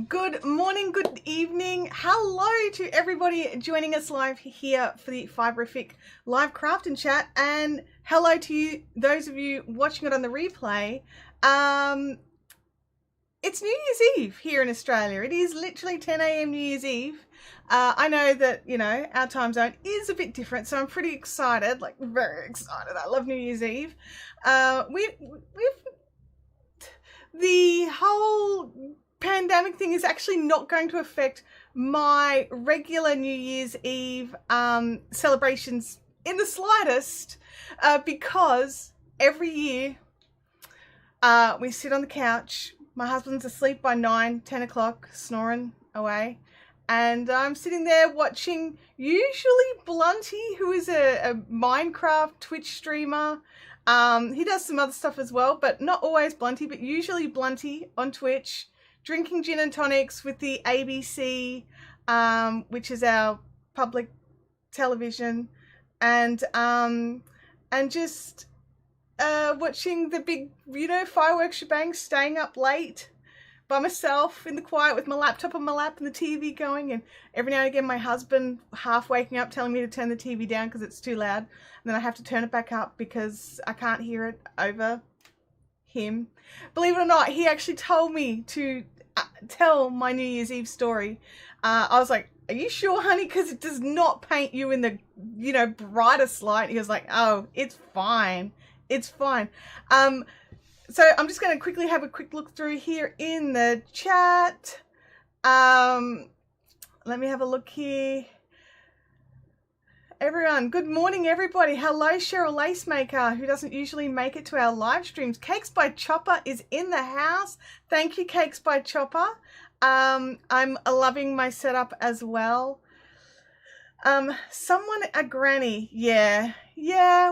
Good morning, good evening. Hello to everybody joining us live here for the Fiberfic live craft and chat, and hello to you, those of you watching it on the replay. It's New Year's Eve here in Australia. It is literally 10 a.m. New Year's Eve. I know that, you know, our time zone is a bit different, so I'm pretty excited, like very excited. I love New Year's Eve. The whole pandemic thing is actually not going to affect my regular New Year's Eve celebrations in the slightest, because every year we sit on the couch. My husband's asleep by 9-10 o'clock, snoring away, and I'm sitting there watching usually Blunty, who is a Minecraft Twitch streamer. He does some other stuff as well, but not always Blunty, but usually Blunty on Twitch, drinking gin and tonics with the ABC, which is our public television, and just watching the big, you know, fireworks shebang, staying up late by myself in the quiet with my laptop on my lap and the TV going, and every now and again my husband half waking up telling me to turn the TV down because it's too loud, and then I have to turn it back up because I can't hear it over him. Believe it or not, he actually told me to tell my New Year's Eve story. I was like, are you sure, honey? Because it does not paint you in the, you know, brightest light. He was like, oh, it's fine. It's fine. So I'm just going to quickly have a quick look through here in the chat. Let me have a look here. Everyone, good morning, everybody. Hello, Cheryl Lacemaker, who doesn't usually make it to our live streams. Cakes by Chopper is in the house. Thank you, Cakes by Chopper. I'm loving my setup as well. Someone, a granny, yeah,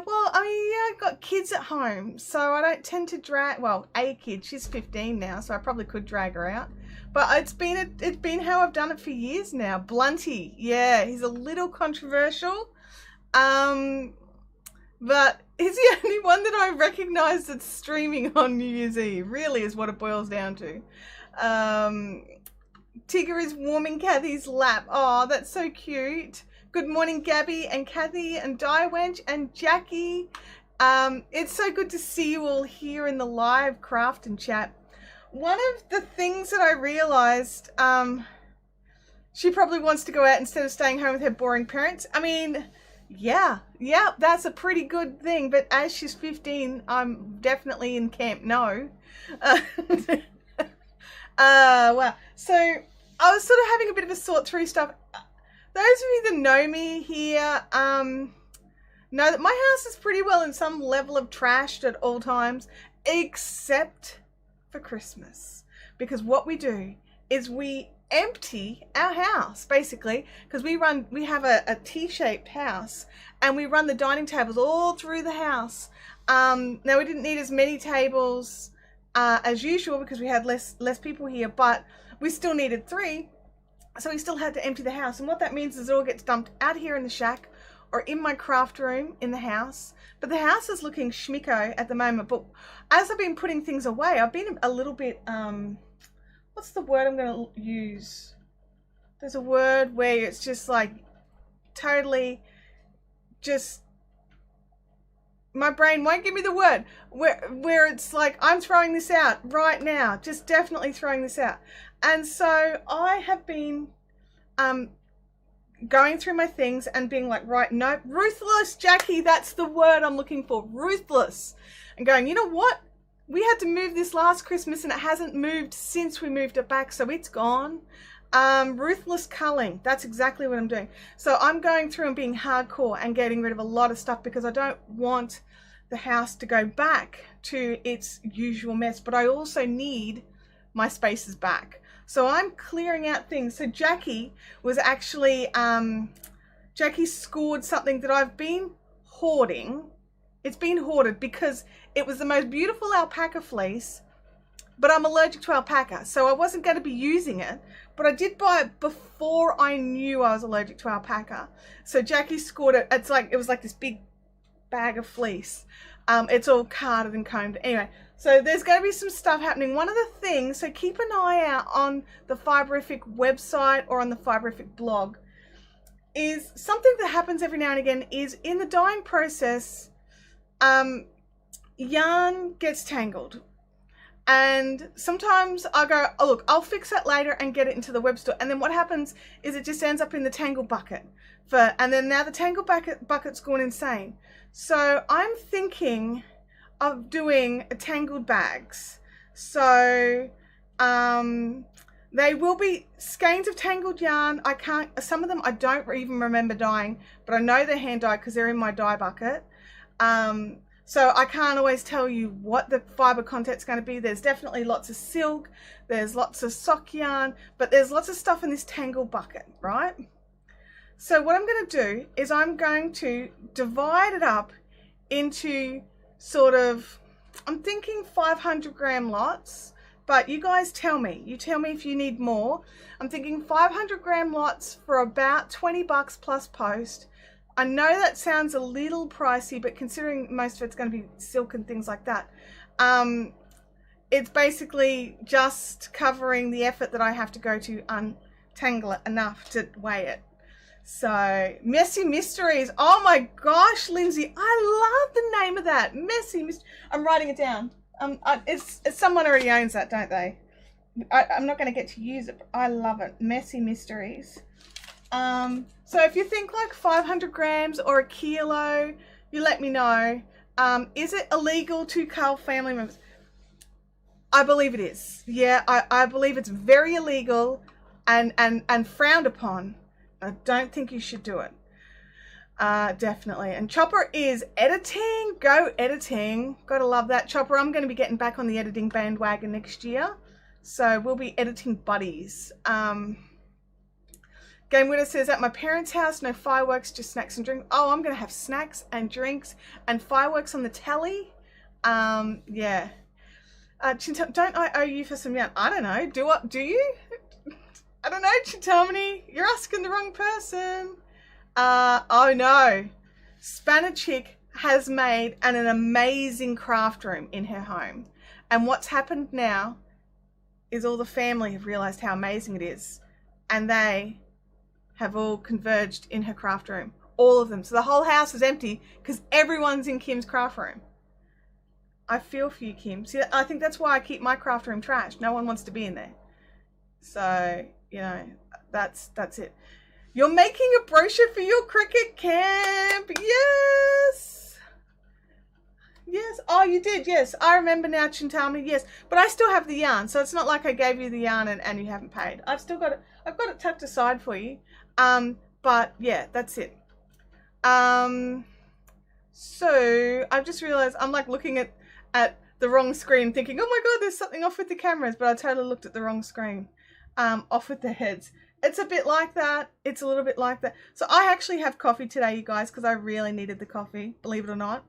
well, I mean, yeah, I've got kids at home, so I don't tend to drag, well, a kid, she's 15 now, so I probably could drag her out, but it's been how I've done it for years now. Blunty, yeah, he's a little controversial, but he's the only one that I recognize that's streaming on New Year's Eve, really is what it boils down to. Tigger is warming Kathy's lap. Oh, that's so cute. Good morning, Gabby and Kathy and Diewench and Jackie. It's so good to see you all here in the live craft and chat. One of the things that I realized, she probably wants to go out instead of staying home with her boring parents. I mean, yeah, that's a pretty good thing. But as she's 15, I'm definitely in camp no. Wow. So I was sort of having a bit of a sort through stuff. Those of you that know me here know that my house is pretty well in some level of trashed at all times, except for Christmas. Because what we do is we empty our house, basically, because we have a T-shaped house, and we run the dining tables all through the house. Now, we didn't need as many tables as usual because we had less people here, but we still needed 3, so we still had to empty the house. And what that means is it all gets dumped out here in the shack or in my craft room in the house. But the house is looking schmicko at the moment, but as I've been putting things away, I've been a little bit what's the word I'm going to use? There's a word where it's just like totally just, my brain won't give me the word, where it's like, I'm throwing this out right now, just definitely throwing this out. And so I have been going through my things and being like, right, no, ruthless, Jackie, that's the word I'm looking for, ruthless. And going, you know what? We had to move this last Christmas and it hasn't moved since we moved it back, so it's gone. Ruthless culling, that's exactly what I'm doing. So I'm going through and being hardcore and getting rid of a lot of stuff because I don't want the house to go back to its usual mess, but I also need my spaces back. So I'm clearing out things. So Jackie was actually, Jackie scored something that I've been hoarding. It's been hoarded because it was the most beautiful alpaca fleece, but I'm allergic to alpaca, so I wasn't going to be using it, but I did buy it before I knew I was allergic to alpaca. So Jackie scored it. It was like this big bag of fleece. It's all carded and combed. Anyway, So there's going to be some stuff happening. One of the things, so keep an eye out on the Fiberific website or on the Fiberific blog, is something that happens every now and again is in the dyeing process, yarn gets tangled. And sometimes I go, oh look, I'll fix that later and get it into the web store. And then what happens is it just ends up in the tangle bucket. And then now the tangle bucket's gone insane. So I'm thinking of doing tangled bags. So they will be skeins of tangled yarn. Some of them I don't even remember dyeing, but I know they're hand dyed because they're in my dye bucket. So I can't always tell you what the fiber content's going to be. There's definitely lots of silk, there's lots of sock yarn, but there's lots of stuff in this tangle bucket, right? So what I'm going to do is I'm going to divide it up into sort of, I'm thinking 500 gram lots, but you guys tell me. You tell me if you need more. I'm thinking 500 gram lots for about 20 bucks plus post. I know that sounds a little pricey, but considering most of it's going to be silk and things like that, it's basically just covering the effort that I have to go to untangle it enough to weigh it. So, Messy Mysteries. Oh my gosh, Lindsay, I love the name of that. Messy Mysteries. I'm writing it down. It's someone already owns that, don't they? I'm not going to get to use it, but I love it. Messy Mysteries. So if you think like 500 grams or a kilo, you let me know. Is it illegal to cull family members? I believe it is. Yeah, I believe it's very illegal and frowned upon. I don't think you should do it. Definitely. And Chopper is editing. Go editing. Gotta love that. Chopper, I'm going to be getting back on the editing bandwagon next year. So we'll be editing buddies. Game Winner says, at my parents' house, no fireworks, just snacks and drinks. Oh, I'm going to have snacks and drinks and fireworks on the telly. Yeah. Don't I owe you for some yarn? I don't know. Do you? I don't know, Chintamani. You're asking the wrong person. Oh no. Spanner Chick has made an amazing craft room in her home. And what's happened now is all the family have realized how amazing it is. And they have all converged in her craft room. All of them. So the whole house is empty because everyone's in Kim's craft room. I feel for you, Kim. See, I think that's why I keep my craft room trashed. No one wants to be in there. So, you know, that's it. You're making a brochure for your cricket camp. Yes. Yes. Oh, you did. Yes. I remember now, Chintamani. Yes. But I still have the yarn. So it's not like I gave you the yarn and you haven't paid. I've still got it. I've got it tucked aside for you. But yeah, that's it. So I've just realized I'm like looking at the wrong screen thinking, oh my God, there's something off with the cameras, but I totally looked at the wrong screen. Off with the heads. It's a bit like that. It's a little bit like that. So I actually have coffee today, you guys, because I really needed the coffee, believe it or not.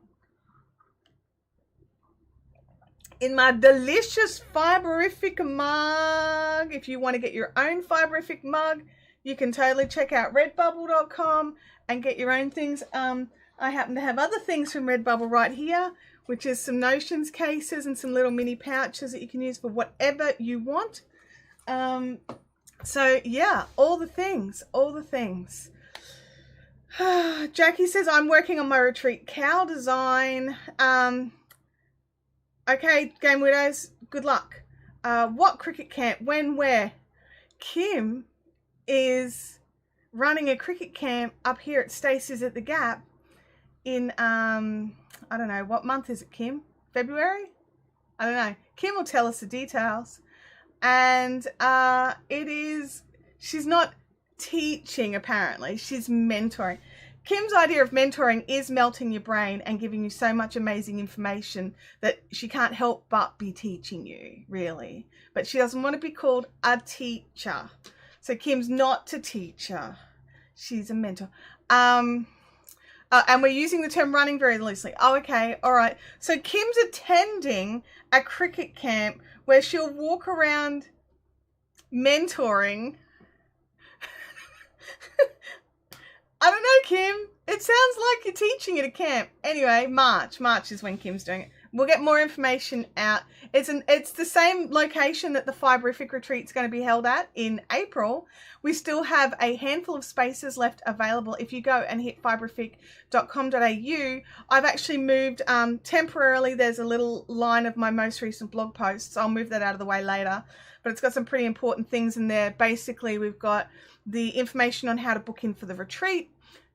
In my delicious Fiberific mug. If you want to get your own Fiberific mug, you can totally check out redbubble.com and get your own things. I happen to have other things from Redbubble right here, which is some Notions cases and some little mini pouches that you can use for whatever you want. So yeah, all the things. Jackie says, I'm working on my retreat cow design. Okay, Game Widows, good luck. What cricket camp? When? Where? Kim is running a cricket camp up here at Stacey's at the Gap in, I don't know, what month is it, Kim? February? I don't know. Kim will tell us the details. And she's not teaching apparently, she's mentoring. Kim's idea of mentoring is melting your brain and giving you so much amazing information that she can't help but be teaching you, really. But she doesn't want to be called a teacher. So Kim's not a teacher. She's a mentor. And we're using the term running very loosely. Oh, okay. All right. So Kim's attending a cricket camp where she'll walk around mentoring. I don't know, Kim. It sounds like you're teaching at a camp. Anyway, March is when Kim's doing it. we'll get more information out. It's the same location that the Fiberific retreat's going to be held at in April. We still have a handful of spaces left available. If you go and hit fiberfic.com.au, I've actually moved temporarily. There's a little line of my most recent blog posts. I'll move that out of the way later, but it's got some pretty important things in there. Basically, we've got the information on how to book in for the retreat,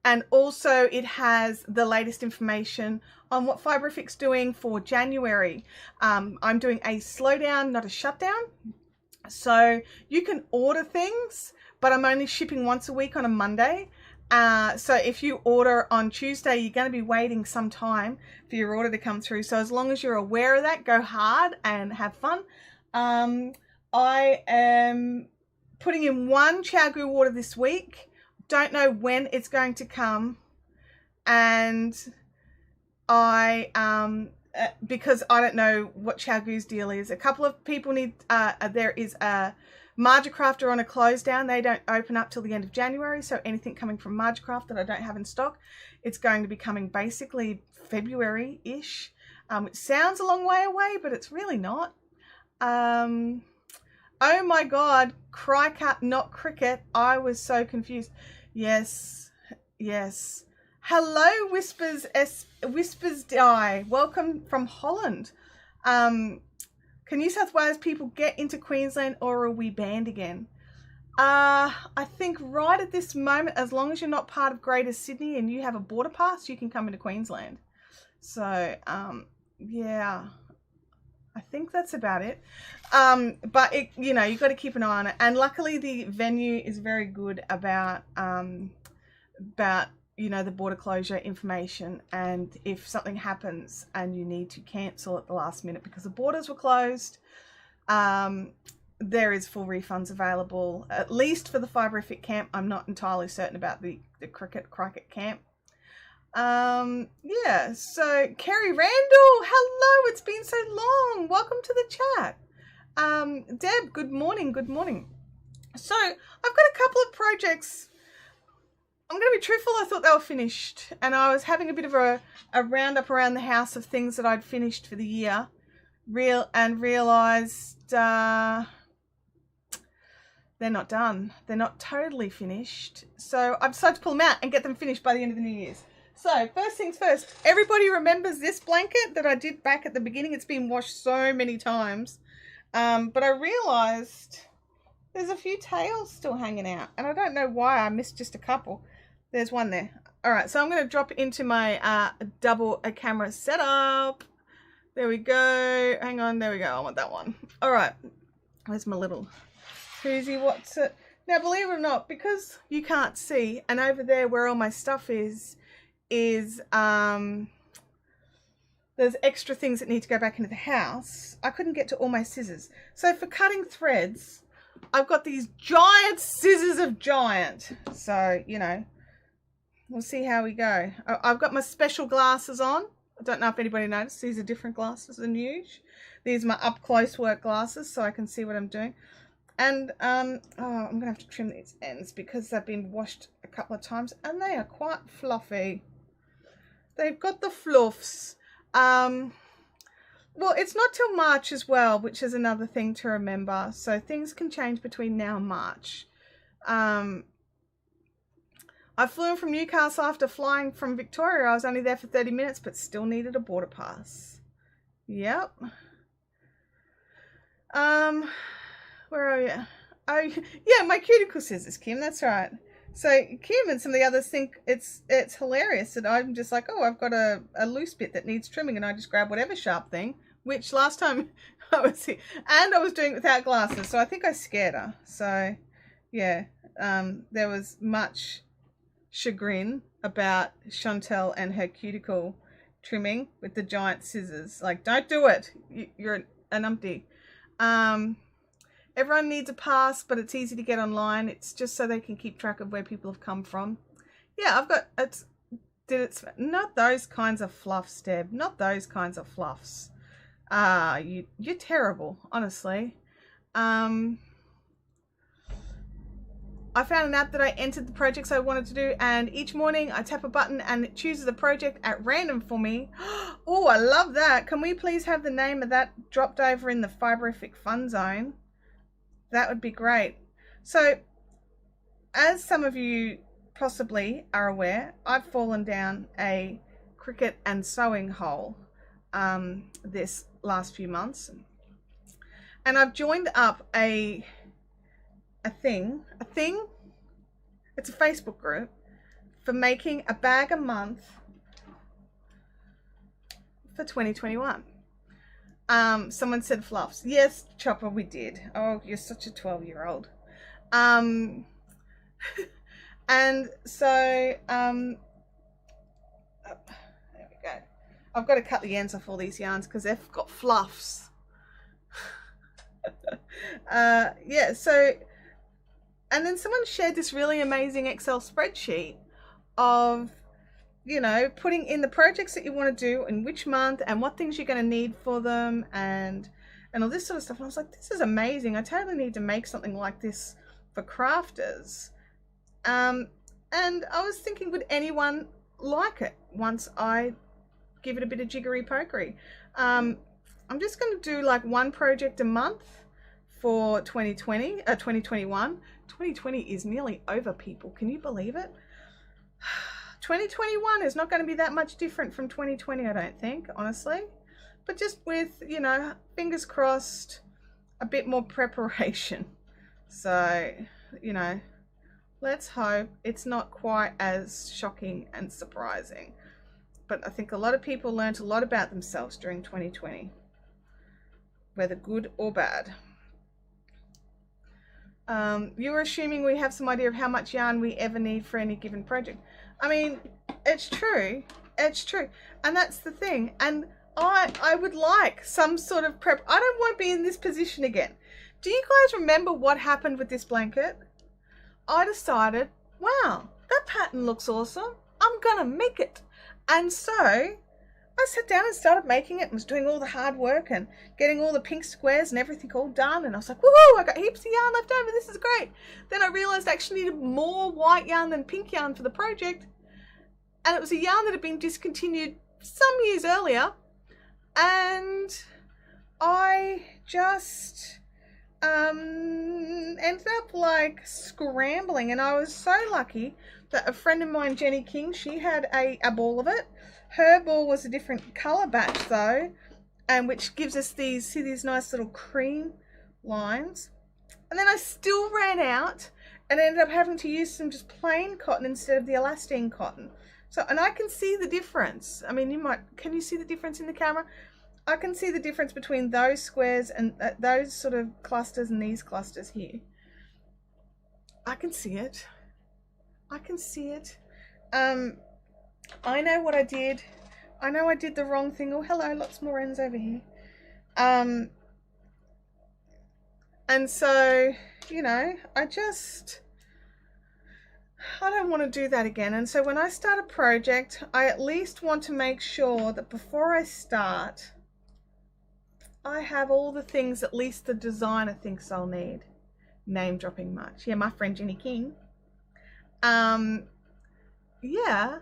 and also it has the latest information on what Fiberfix doing for January. I'm doing a slowdown, not a shutdown. So you can order things, but I'm only shipping once a week on a Monday. So if you order on Tuesday, you're going to be waiting some time for your order to come through. So as long as you're aware of that, go hard and have fun. I am putting in 1 Chiagu water this week. Don't know when it's going to come, and because I don't know what Chiagu's deal is. A couple of people need, there is a Margicraft are on a close down. They don't open up till the end of January, so anything coming from Margicraft that I don't have in stock, it's going to be coming basically February-ish. It sounds a long way away, but it's really not. Oh my God, Crycat, not cricket. I was so confused. Yes, yes. Hello, Whispers Die. Welcome from Holland. Can New South Wales people get into Queensland, or are we banned again? I think right at this moment, as long as you're not part of Greater Sydney and you have a border pass, you can come into Queensland. So, yeah. I think that's about it. But it, you know, you've got to keep an eye on it. And luckily the venue is very good about you know, the border closure information. And if something happens and you need to cancel at the last minute because the borders were closed, there is full refunds available, at least for the Fiberific camp. I'm not entirely certain about the cricket camp. Yeah, so Kerry Randall, hello, it's been so long. Welcome to the chat. Deb, good morning, good morning. So I've got a couple of projects. I'm going to be truthful, I thought they were finished, and I was having a bit of a roundup around the house of things that I'd finished for the year, realized they're not done. They're not totally finished. So I've decided to pull them out and get them finished by the end of the New Year's. So first things first, everybody remembers this blanket that I did back at the beginning. It's been washed so many times, but I realized there's a few tails still hanging out, and I don't know why. I missed just a couple. There's one there. All right, so I'm going to drop it into my double camera setup. There we go. Hang on, there we go. I want that one. All right, where's my little koozie? What's it? Now, believe it or not, because you can't see, and over there where all my stuff is there's extra things that need to go back into the house. I couldn't get to all my scissors. So for cutting threads, I've got these giant scissors of giant. So, you know, we'll see how we go. I've got my special glasses on. I don't know if anybody noticed. These are different glasses than usual. These are my up close work glasses, so I can see what I'm doing. And I'm going to have to trim these ends because they've been washed a couple of times and they are quite fluffy. They've got the fluffs. Well, it's not till March as well, which is another thing to remember. So things can change between now and March. I flew in from Newcastle after flying from Victoria. I was only there for 30 minutes, but still needed a border pass. Yep. Where are you? Oh, yeah, my cuticle scissors, Kim. That's right. So Kim and some of the others think it's hilarious that I'm just like, oh, I've got a loose bit that needs trimming, and I just grab whatever sharp thing, which last time I was here, and I was doing it without glasses, so I think I scared her. So yeah, there was much chagrin about Chantel and her cuticle trimming with the giant scissors. Like, don't do it. You're an umpty. Everyone needs a pass, but it's easy to get online. It's just so they can keep track of where people have come from. Yeah, I've got, not those kinds of fluffs, Deb. Not those kinds of fluffs. You're terrible, honestly. I found an app that I entered the projects I wanted to do, and each morning I tap a button and it chooses a project at random for me. Oh, I love that. Can we please have the name of that dropped over in the Fiberific fun zone? That would be great. So, as some of you possibly are aware, I've fallen down a cricket and sewing hole this last few months. And I've joined up a thing, it's a Facebook group for making a bag a month for 2021. Someone said fluffs. Yes, Chopper, we did. Oh, you're such a 12-year-old. And so, there we go. I've got to cut the ends off all these yarns because they've got fluffs. Yeah, so, and then someone shared this really amazing Excel spreadsheet of, you know, putting in the projects that you want to do in which month and what things you're going to need for them and all this sort of stuff. And I was like, this is amazing. I totally need to make something like this for crafters. And I was thinking, would anyone like it once I give it a bit of jiggery pokery? I'm just going to do like one project a month for 2021. 2020 is nearly over, people. Can you believe it? 2021 is not going to be that much different from 2020, I don't think, honestly. But just with, you know, fingers crossed, a bit more preparation. So, you know, let's hope it's not quite as shocking and surprising. But I think a lot of people learned a lot about themselves during 2020, whether good or bad. You're assuming we have some idea of how much yarn we ever need for any given project. I mean, it's true. It's true. And that's the thing. And I would like some sort of prep. I don't want to be in this position again. Do you guys remember what happened with this blanket? I decided, wow, that pattern looks awesome. I'm going to make it. And so I sat down and started making it and was doing all the hard work and getting all the pink squares and everything all done. And I was like, woohoo, I got heaps of yarn left over. This is great. Then I realized I actually needed more white yarn than pink yarn for the project. And it was a yarn that had been discontinued some years earlier. And I just ended up like scrambling. And I was so lucky that a friend of mine, Jenny King, she had a ball of it. Her ball was a different color batch though, and which gives us these, see these nice little cream lines. And then I still ran out and ended up having to use some just plain cotton instead of the elastine cotton. So, and I can see the difference. I mean, can you see the difference in the camera? I can see the difference between those squares and those sort of clusters and these clusters here. I can see it. I can see it. I know what I did. I know I did the wrong thing. Oh, hello, lots more ends over here. And so, you know, I don't want to do that again. And so when I start a project, I at least want to make sure that before I start, I have all the things at least the designer thinks I'll need. Name dropping much. Yeah, my friend Jenny King. Yeah.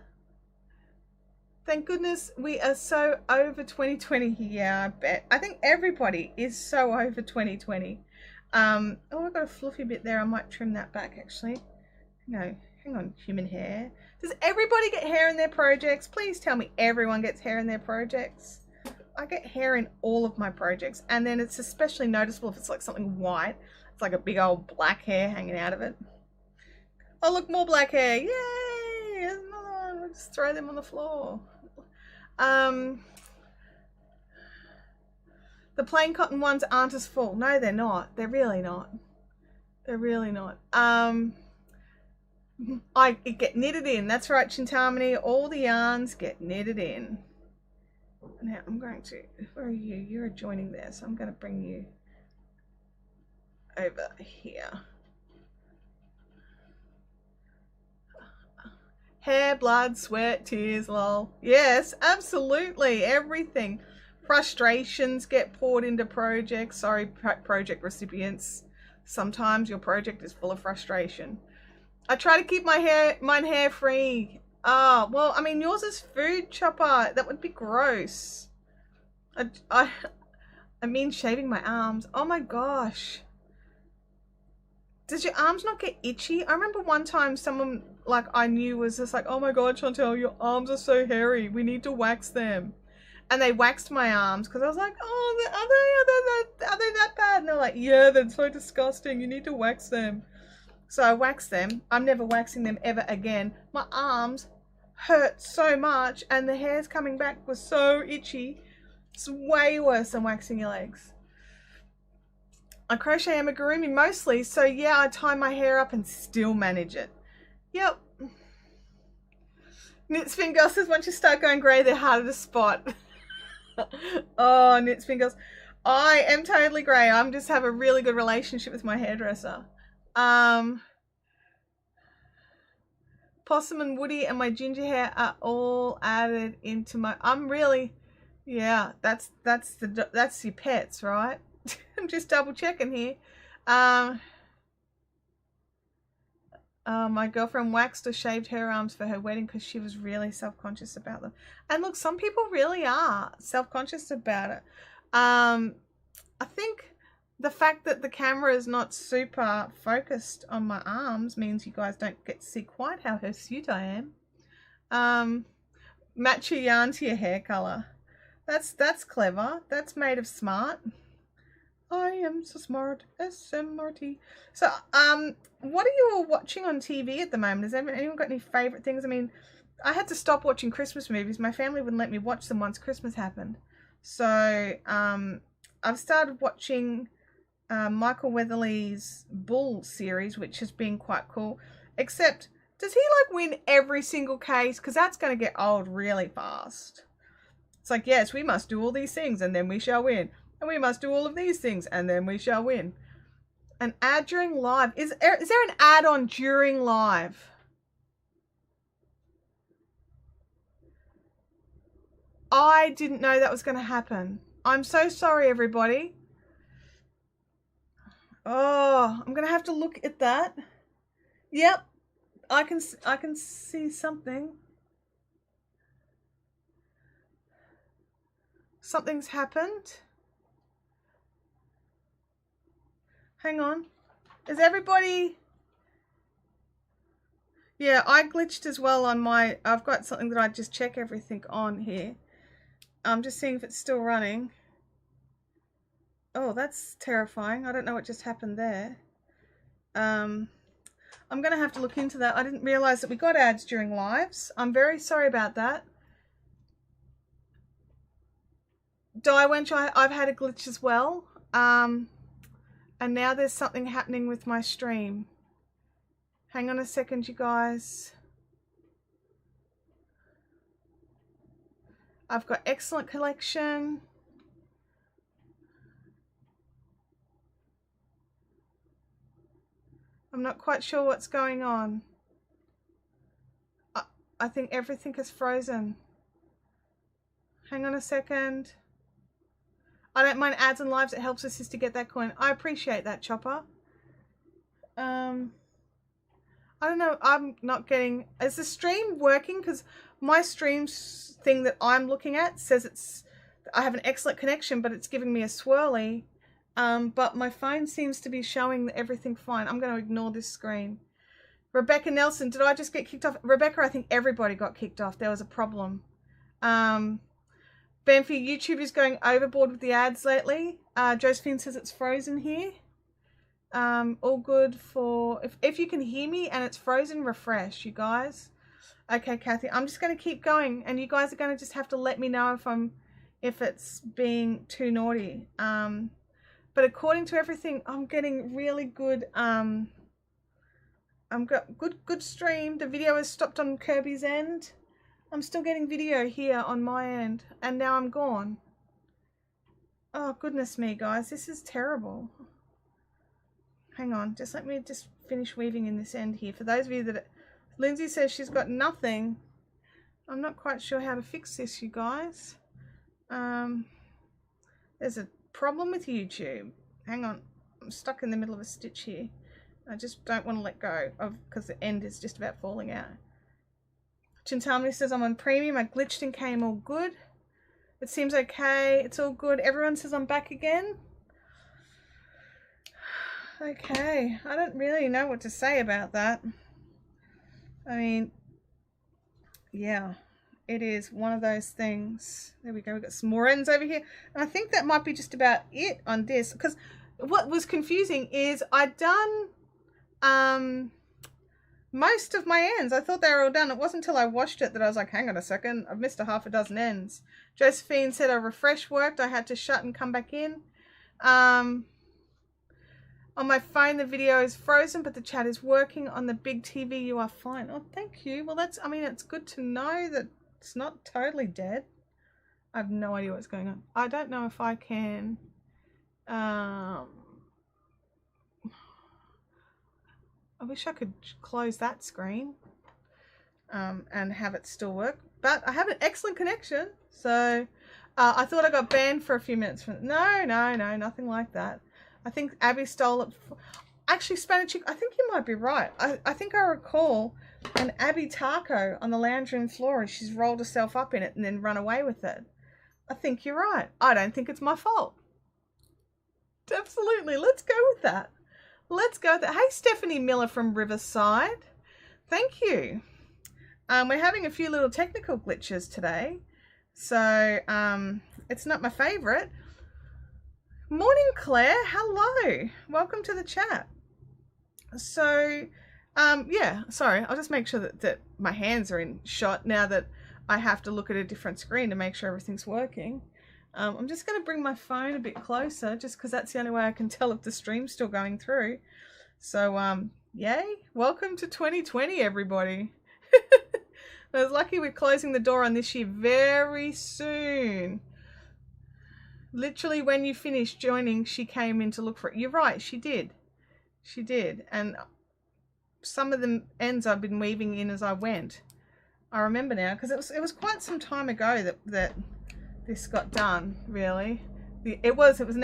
Thank goodness we are so over 2020 here. Yeah, I bet. I think everybody is so over 2020. Oh, I've got a fluffy bit there. I might trim that back actually. No, hang on, human hair. Does everybody get hair in their projects? Please tell me everyone gets hair in their projects. I get hair in all of my projects, and then it's especially noticeable if it's like something white. It's like a big old black hair hanging out of it. Oh, look, more black hair. Yay! There's another one. We'll just throw them on the floor. The plain cotton ones aren't as full. No, they're not. They're really not. They're really not. It get knitted in. That's right, Chintamani. All the yarns get knitted in. Now I'm going to, where are you? You're joining there, so I'm going to bring you over here. Hair, blood, sweat, tears, lol. Yes, absolutely. Everything. Frustrations get poured into projects. Sorry, project recipients. Sometimes your project is full of frustration. I try to keep mine hair free. Oh, well, I mean, yours is food, Chopper. That would be gross. I mean shaving my arms. Oh my gosh. Does your arms not get itchy? I remember one time someone like I knew was just like, oh my god, Chantel, your arms are so hairy. We need to wax them. And they waxed my arms because I was like, oh, are they that bad? And they're like, yeah, they're so disgusting. You need to wax them. So I waxed them. I'm never waxing them ever again. My arms hurt so much and the hairs coming back was so itchy. It's way worse than waxing your legs. I crochet amigurumi mostly, so yeah, I tie my hair up and still manage it. Yep. Knitspin Girl says once you start going grey, they're harder to spot. Oh, Knitspin Girls. I am totally grey. I'm just have a really good relationship with my hairdresser. Possum and Woody and my ginger hair are all added into my. I'm really, yeah. That's your pets, right? I'm just double checking here. My girlfriend waxed or shaved her arms for her wedding because she was really self-conscious about them. And look, some people really are self-conscious about it. I think the fact that the camera is not super focused on my arms means you guys don't get to see quite how hirsute I am. Match your yarn to your hair color. That's clever. That's made of smart. I am so smart, SMRT. So, what are you all watching on TV at the moment? Has anyone got any favorite things? I mean, I had to stop watching Christmas movies. My family wouldn't let me watch them once Christmas happened. So, I've started watching Michael Weatherly's Bull series, which has been quite cool. Except, does he like win every single case? Because that's going to get old really fast. It's like, yes, we must do all these things and then we shall win. And we must do all of these things and then we shall win. An ad during live. Is there an ad on during live? I didn't know that was going to happen. I'm so sorry, everybody. Oh, I'm going to have to look at that. Yep. I can see something. Something's happened. Hang on. Is everybody... Yeah, I glitched as well on my... I've got something that I just check everything on here. I'm just seeing if it's still running. Oh, that's terrifying. I don't know what just happened there. I'm going to have to look into that. I didn't realize that we got ads during lives. I'm very sorry about that. Wench, I've had a glitch as well. And now there's something happening with my stream. Hang on a second, you guys. I've got excellent collection. I'm not quite sure what's going on. I think everything is frozen. Hang on a second. I don't mind ads and lives. It helps us to get that coin. I appreciate that, Chopper. I don't know. I'm not getting... Is the stream working? Because my stream thing that I'm looking at says it's... I have an excellent connection, but it's giving me a swirly. But my phone seems to be showing that everything fine. I'm going to ignore this screen. Rebecca Nelson, did I just get kicked off? Rebecca, I think everybody got kicked off. There was a problem. Banfi, YouTube is going overboard with the ads lately. Josephine says it's frozen here. All good for... If you can hear me and it's frozen, refresh, you guys. Okay, Kathy, I'm just going to keep going. And you guys are going to just have to let me know if it's being too naughty. But according to everything, I'm getting really good... I've got good stream. The video has stopped on Kirby's end. I'm still getting video here on my end. And now I'm gone. Oh, goodness me, guys. This is terrible. Hang on. Just let me just finish weaving in this end here. For those of you that... Lindsay says she's got nothing. I'm not quite sure how to fix this, you guys. There's a problem with YouTube. Hang on. I'm stuck in the middle of a stitch here. I just don't want to let go of, because the end is just about falling out. Chintamani says I'm on premium. I glitched and came all good. It seems okay. It's all good. Everyone says I'm back again. Okay. I don't really know what to say about that. I mean, yeah, it is one of those things. There we go. We've got some more ends over here. And I think that might be just about it on this. Because what was confusing is I'd done most of my ends. I thought they were all done. It wasn't until I watched it that I was like, hang on a second, I've missed a half a dozen ends. Josephine said a refresh worked. I had to shut and come back in. On my phone, the video is frozen, but the chat is working. On the big TV, you are fine. Oh, thank you. Well, that's, I mean, it's good to know that it's not totally dead. I have no idea what's going on. I don't know if I can, I wish I could close that screen and have it still work, but I have an excellent connection. So I thought I got banned for a few minutes. No, nothing like that. I think Abby stole it. Actually, Spanish Chick, I think you might be right. I think I recall an Abby taco on the lounge room floor and she's rolled herself up in it and then run away with it. I think you're right. I don't think it's my fault. Absolutely. Let's go with that. Let's go with that. Hey, Stephanie Miller from Riverside. Thank you. We're having a few little technical glitches today. So it's not my favorite. Morning, Claire. Hello. Welcome to the chat. So, yeah, sorry. I'll just make sure that my hands are in shot now that I have to look at a different screen to make sure everything's working. I'm just going to bring my phone a bit closer just because that's the only way I can tell if the stream's still going through. So, yay. Welcome to 2020, everybody. I was lucky we're closing the door on this year very soon. Literally when you finished joining, she came in to look for it. You're right, she did. She did. And some of the ends I've been weaving in as I went. I remember now, because it was quite some time ago that this got done, really. It was an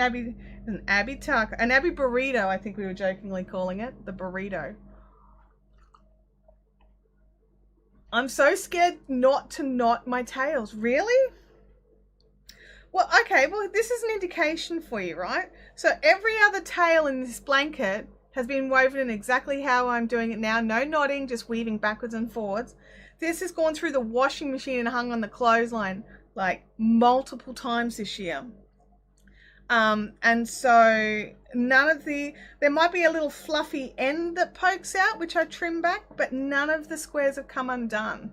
Abby taco, an Abby burrito, I think we were jokingly calling it, the burrito. I'm so scared not to knot my tails. Really? Well, okay, well, this is an indication for you, right? So every other tail in this blanket has been woven in exactly how I'm doing it now. No knotting, just weaving backwards and forwards. This has gone through the washing machine and hung on the clothesline like multiple times this year. And so there might be a little fluffy end that pokes out, which I trim back, but none of the squares have come undone.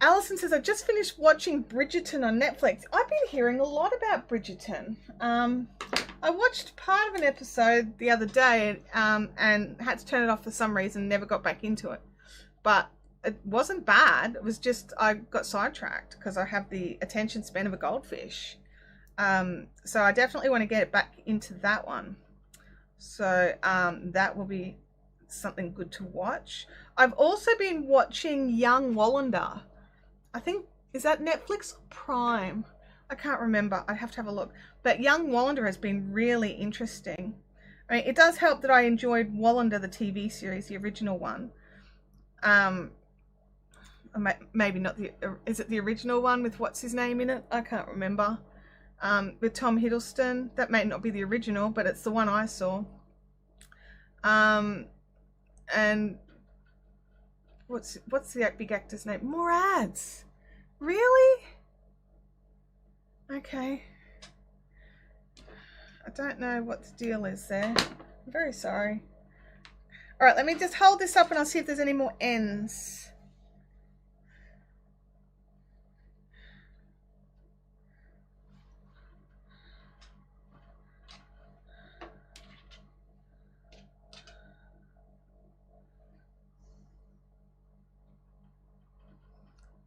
Alison says, I just finished watching Bridgerton on Netflix. I've been hearing a lot about Bridgerton. I watched part of an episode the other day and had to turn it off for some reason, never got back into it. But it wasn't bad. It was just I got sidetracked because I have the attention span of a goldfish. So I definitely want to get back into that one. So that will be something good to watch. I've also been watching Young Wallander. I think, is that Netflix or Prime? I can't remember. I have to have a look. But Young Wallander has been really interesting. I mean, it does help that I enjoyed Wallander, the TV series, the original one. Maybe not is it the original one with what's his name in it? I can't remember. With Tom Hiddleston. That may not be the original, but it's the one I saw. And what's the big actor's name? More ads. Really? Okay. I don't know what the deal is there. I'm very sorry. All right, let me just hold this up and I'll see if there's any more ends.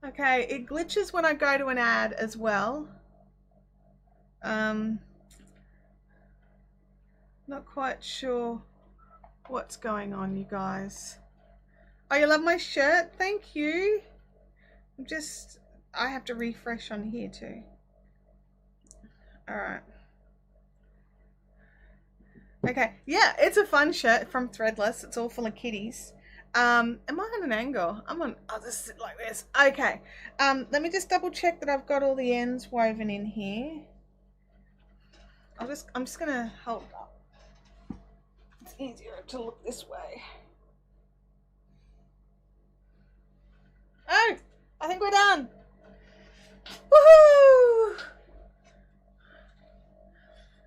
Okay, it glitches when I go to an ad as well. Not quite sure what's going on, you guys. Oh, you love my shirt? Thank you. I have to refresh on here too. All right. Okay, yeah, it's a fun shirt from Threadless. It's all full of kitties. Am I on an angle? I'll just sit like this. Okay. Let me just double check that I've got all the ends woven in here. I'm just gonna hold it up. It's easier to look this way. Oh, I think we're done. Woohoo!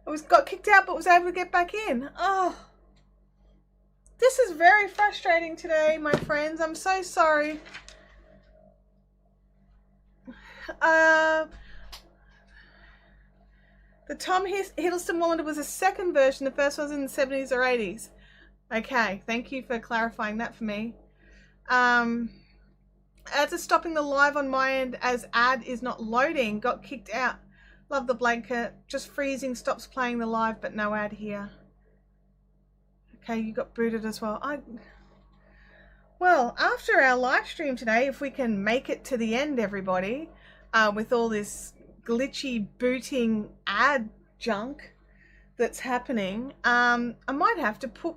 I got kicked out but was able to get back in. Oh, this is very frustrating today, my friends. I'm so sorry. The Tom Hiddleston wallet was a second version. The first one was in the 70s or 80s. Okay, thank you for clarifying that for me. Ads are stopping the live on my end as ad is not loading. Got kicked out. Love the blanket. Just freezing. Stops playing the live, but no ad here. Okay, you got booted as well. Well, after our live stream today, if we can make it to the end, everybody, with all this glitchy booting ad junk that's happening, I might have to put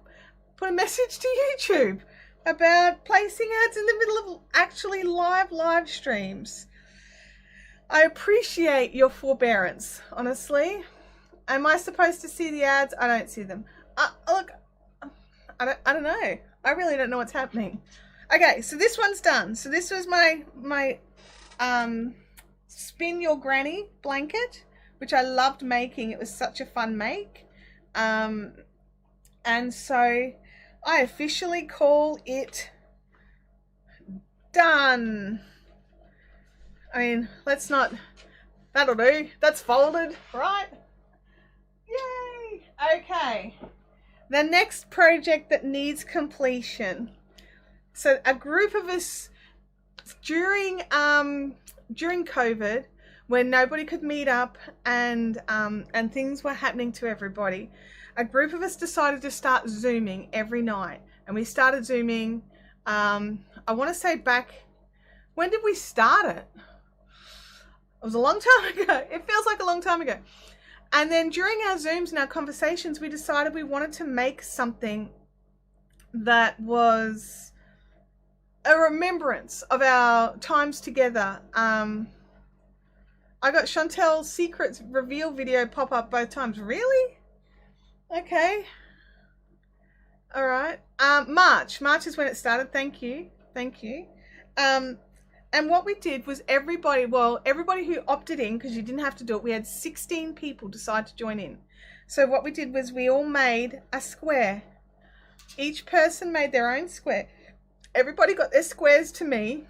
a message to YouTube about placing ads in the middle of actually live streams. I appreciate your forbearance, honestly. Am I supposed to see the ads? I don't see them. Look, I don't know. I really don't know what's happening. Okay, so this one's done. So this was my Spin Your Granny blanket, which I loved making. It was such a fun make. And so I officially call it done. I mean, let's not, that'll do. That's folded, right? Yay! Okay. The next project that needs completion. So a group of us during COVID, when nobody could meet up and things were happening to everybody, a group of us decided to start Zooming every night. And we started Zooming, I want to say back, when did we start it? It was a long time ago. It feels like a long time ago. And then during our Zooms and our conversations, we decided we wanted to make something that was a remembrance of our times together. I got Chantel's Secrets reveal video pop up both times. Really? Okay. All right. March is when it started. Thank you. And what we did was everybody who opted in, because you didn't have to do it, we had 16 people decide to join in. So what we did was we all made a square. Each person made their own square. Everybody got their squares to me.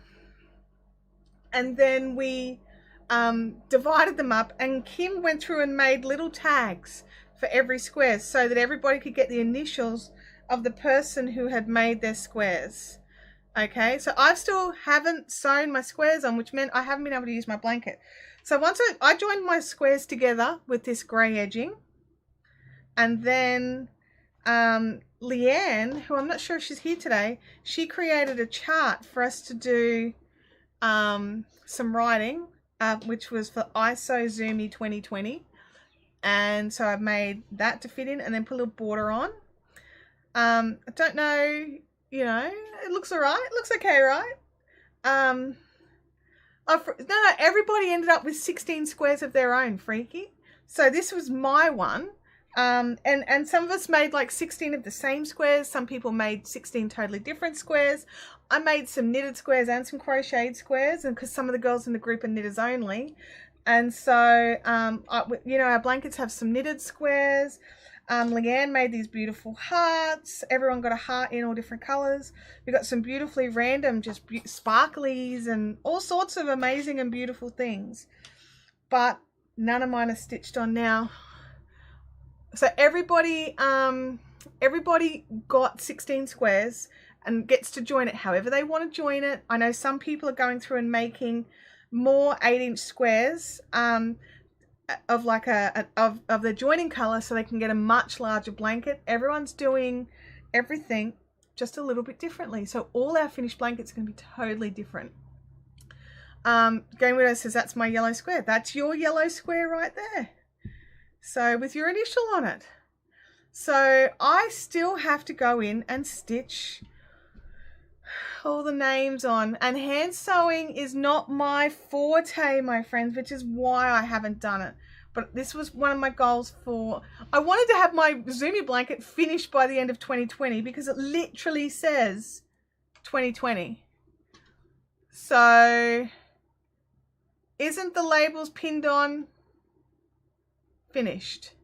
And then we divided them up, and Kim went through and made little tags for every square so that everybody could get the initials of the person who had made their squares. Okay, so I still haven't sewn my squares on, which meant I haven't been able to use my blanket. So once I joined my squares together with this grey edging, and then Leanne, who I'm not sure if she's here today, she created a chart for us to do some writing, which was for ISO Zoomy 2020. And so I've made that to fit in and then put a little border on. I don't know, you know, it looks all right. It looks okay, right? No, everybody ended up with 16 squares of their own, freaky. So this was my one. And some of us made like 16 of the same squares. Some people made 16 totally different squares. I made some knitted squares and some crocheted squares, and because some of the girls in the group are knitters only. And so, you know, our blankets have some knitted squares. Leanne made these beautiful hearts. Everyone got a heart in all different colors. We got some beautifully random, just sparklies and all sorts of amazing and beautiful things. But none of mine are stitched on now. So everybody got 16 squares and gets to join it however they want to join it. I know some people are going through and making more 8-inch squares of like of the joining color so they can get a much larger blanket. Everyone's doing everything just a little bit differently. So all our finished blankets are going to be totally different. Game Widow says that's my yellow square. That's your yellow square right there. So with your initial on it. So I still have to go in and stitch all the names on, and hand sewing is not my forte, my friends, which is why I haven't done it. But this was one of my goals for, I wanted to have my zoomy blanket finished by the end of 2020 because it literally says 2020. So isn't the labels pinned on finished?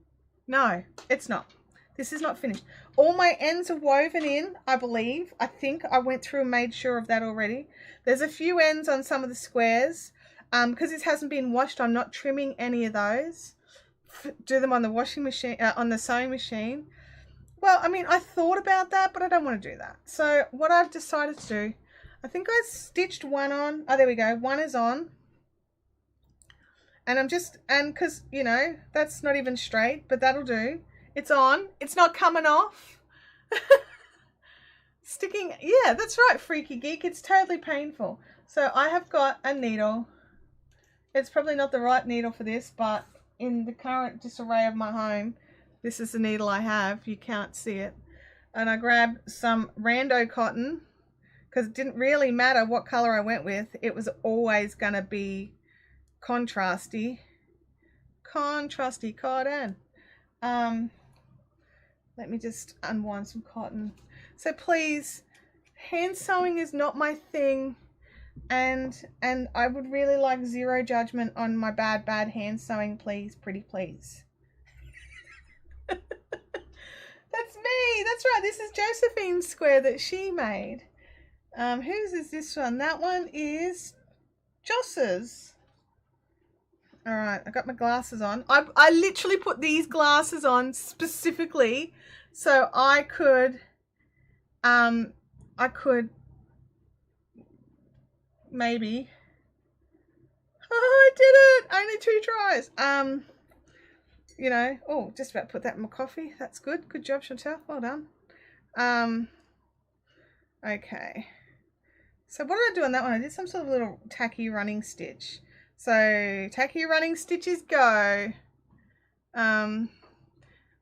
No, it's not. This is not finished. All my ends are woven in, I believe. I think I went through and made sure of that already. There's a few ends on some of the squares. Because this hasn't been washed, I'm not trimming any of those. Do them on the washing machine, on the sewing machine. Well, I mean, I thought about that, but I don't want to do that. So what I've decided to do, I think I stitched one on. Oh, there we go. One is on. And I'm just, and because, you know, that's not even straight, but that'll do. It's on. It's not coming off. Sticking, yeah, that's right, Freaky Geek. It's totally painful. So I have got a needle. It's probably not the right needle for this, but in the current disarray of my home, this is the needle I have. You can't see it. And I grabbed some rando cotton because it didn't really matter what color I went with. It was always going to be contrasty cotton. Let me just unwind some cotton. So please, hand sewing is not my thing, and I would really like zero judgment on my bad hand sewing, please, pretty please. That's me. That's right. This is Josephine's square that she made. Whose is this one? That one is Joss's. All right, I got my glasses on. I literally put these glasses on specifically so I could maybe. Oh, I did it! Only 2 tries. You know, oh, just about put that in my coffee. That's good. Good job, Chantel. Well done. Okay. So what did I do on that one? I did some sort of little tacky running stitch. So tacky running stitches go.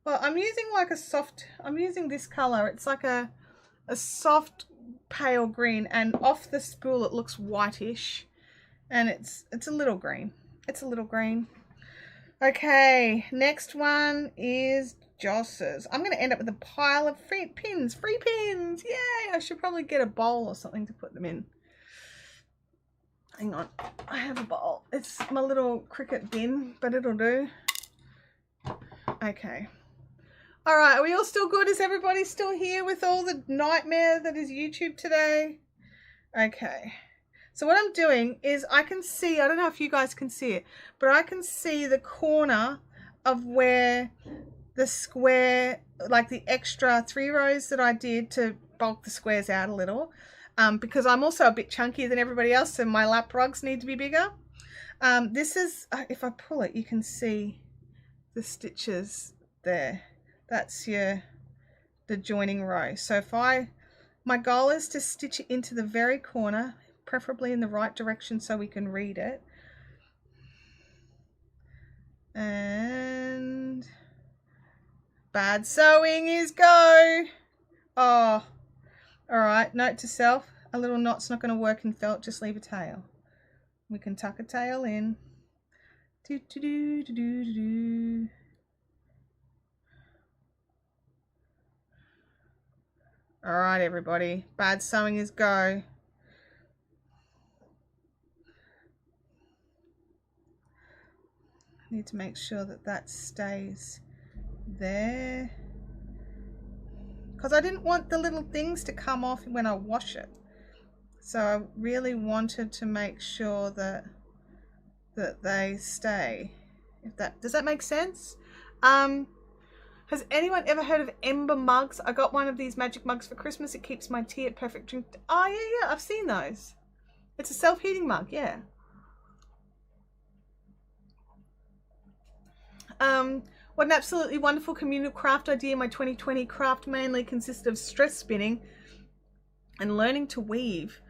Well, I'm using like a soft, I'm using this color. It's like a soft pale green, and off the spool it looks whitish, and it's a little green. It's a little green. Okay, next one is Joss's. I'm going to end up with a pile of free pins. Yay! I should probably get a bowl or something to put them in. Hang on, I have a bowl. It's my little cricket bin, but it'll do. Okay. All right, are we all still good? Is everybody still here with all the nightmare that is YouTube today? Okay. So what I'm doing is I can see, I don't know if you guys can see it, but I can see the corner of where the square, like the extra 3 rows that I did to bulk the squares out a little. Because I'm also a bit chunkier than everybody else, so my lap rugs need to be bigger. This is, if I pull it, you can see the stitches there. That's the joining row. So if my goal is to stitch it into the very corner, preferably in the right direction so we can read it. And bad sewing is go. Oh. All right, note to self, a little knot's not going to work in felt, just leave a tail. We can tuck a tail in. Do, do, do, do, do, do, do. All right, everybody, bad sewing is go. I need to make sure that that stays there, because I didn't want the little things to come off when I wash it. So I really wanted to make sure that they stay. Does that make sense? Has anyone ever heard of Ember mugs? I got one of these magic mugs for Christmas. It keeps my tea at perfect drink. Oh yeah, I've seen those. It's a self-heating mug, yeah. What an absolutely wonderful communal craft idea. My 2020 craft mainly consisted of stress spinning and learning to weave.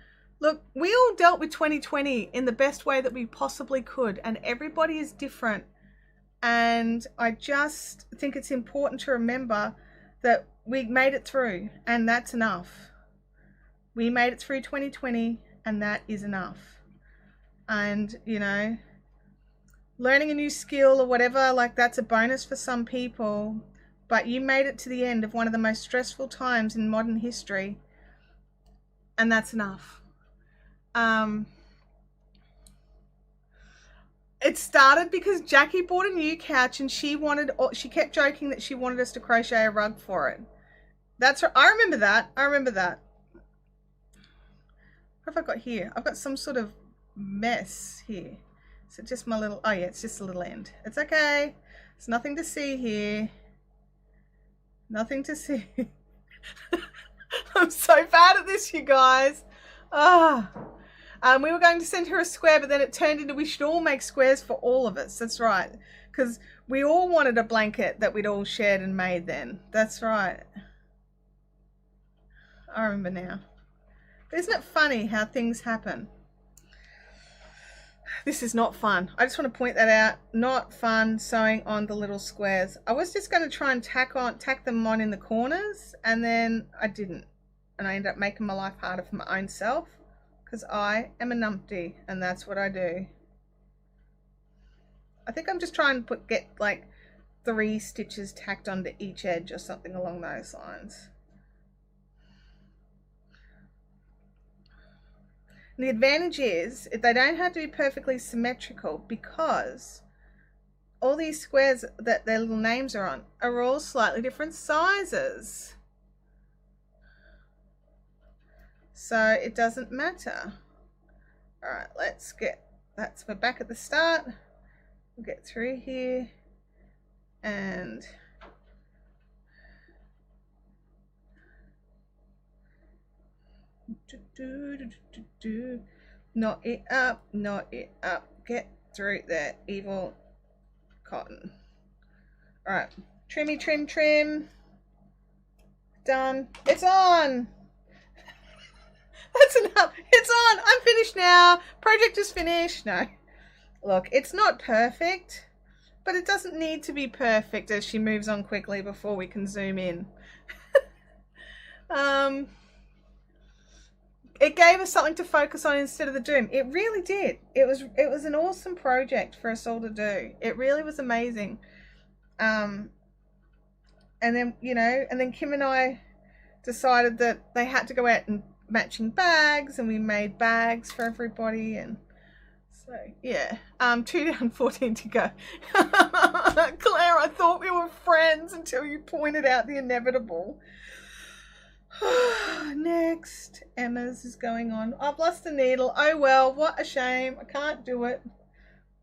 Look, we all dealt with 2020 in the best way that we possibly could, and everybody is different. And I just think it's important to remember that we made it through, and that's enough. We made it through 2020, and that is enough. And, you know, learning a new skill or whatever, like, that's a bonus for some people, but you made it to the end of one of the most stressful times in modern history, and that's enough. It started because Jackie bought a new couch, and she kept joking that she wanted us to crochet a rug for it. That's right. I remember that. What have I got here? I've got some sort of mess here. Is it just my little, oh yeah, it's just a little end. It's okay. There's nothing to see here. Nothing to see. I'm so bad at this, you guys. We were going to send her a square, but then it turned into we should all make squares for all of us. That's right. Because we all wanted a blanket that we'd all shared and made then. That's right. I remember now. But isn't it funny how things happen? This is not fun. I just want to point that out. Not fun sewing on the little squares. I was just going to try and tack them on in the corners, and then I didn't. And I ended up making my life harder for my own self. Because I am a numpty, and that's what I do. I think I'm just trying to get like 3 stitches tacked onto each edge or something along those lines. And the advantage is they don't have to be perfectly symmetrical, because all these squares that their little names are on are all slightly different sizes. So it doesn't matter. All right, let's get, we're back at the start. We'll get through here and knot it up, get through there, evil cotton. All right, trim. Done. It's on. That's enough. It's on. I'm finished now. Project is finished. No. Look, it's not perfect, but it doesn't need to be perfect as she moves on quickly before we can zoom in. It gave us something to focus on instead of the doom. It really did. It was an awesome project for us all to do. It really was amazing. And then, you know, and then Kim and I decided that they had to go out and matching bags, and we made bags for everybody, and so yeah. 2 down, 14 to go. Claire, I thought we were friends until you pointed out the inevitable. Next, Emma's is going on. I've lost the needle. Oh well, what a shame. I can't do it.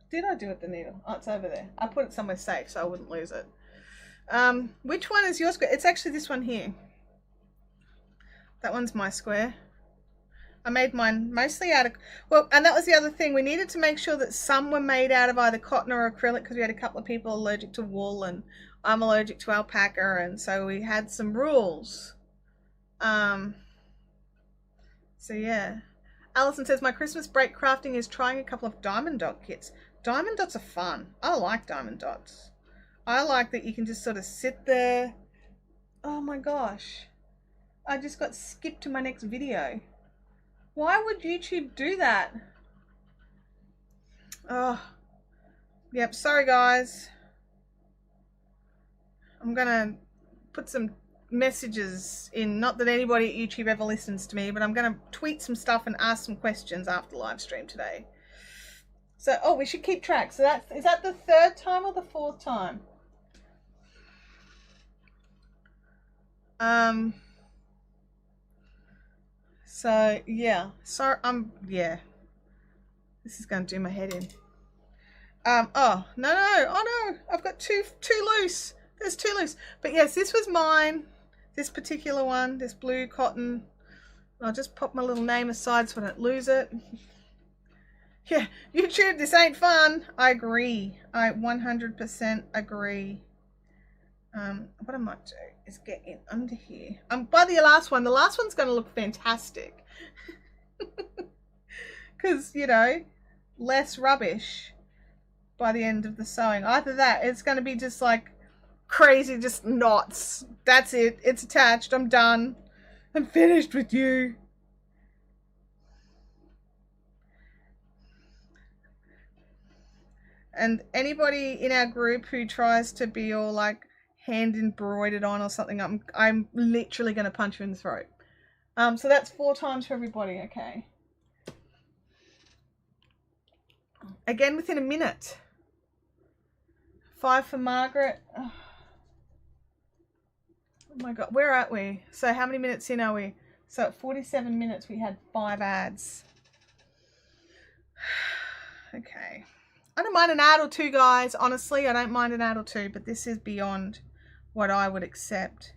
Did I do it, the needle? Oh, it's over there. I put it somewhere safe so I wouldn't lose it. Which one is your square? It's actually this one here. That one's my square. I made mine mostly out of, well, and that was the other thing. We needed to make sure that some were made out of either cotton or acrylic, because we had a couple of people allergic to wool, and I'm allergic to alpaca, and so we had some rules. So yeah. Alison says, my Christmas break crafting is trying a couple of diamond dot kits. Diamond dots are fun. I like diamond dots. I like that you can just sort of sit there. Oh my gosh. I just got skipped to my next video. Why would YouTube do that? Oh, yep. Sorry, guys. I'm gonna put some messages in. Not that anybody at YouTube ever listens to me, but I'm gonna tweet some stuff and ask some questions after the live stream today. So, oh, we should keep track. So is that the 3rd time or the 4th time? So yeah, so yeah, this is going to do my head in. Oh no, oh no, I've got two loose. There's 2 loose. But yes, this was mine. This particular one, this blue cotton. I'll just pop my little name aside so I don't lose it. Yeah, YouTube, this ain't fun. I agree. I 100% agree. What I might do is get in under here. By the last one. The last one's going to look fantastic. Because, you know, less rubbish by the end of the sewing. Either that, it's going to be just like crazy, just knots. That's it. It's attached. I'm done. I'm finished with you. And anybody in our group who tries to be all like hand embroidered on or something, I'm literally going to punch you in the throat. So that's 4 times for everybody. Okay. Again, within a minute. 5 for Margaret. Oh my God, where are we? So how many minutes in are we? So at 47 minutes, we had 5 ads. Okay. I don't mind an ad or 2, guys. Honestly, I don't mind an ad or 2, but this is beyond what I would accept.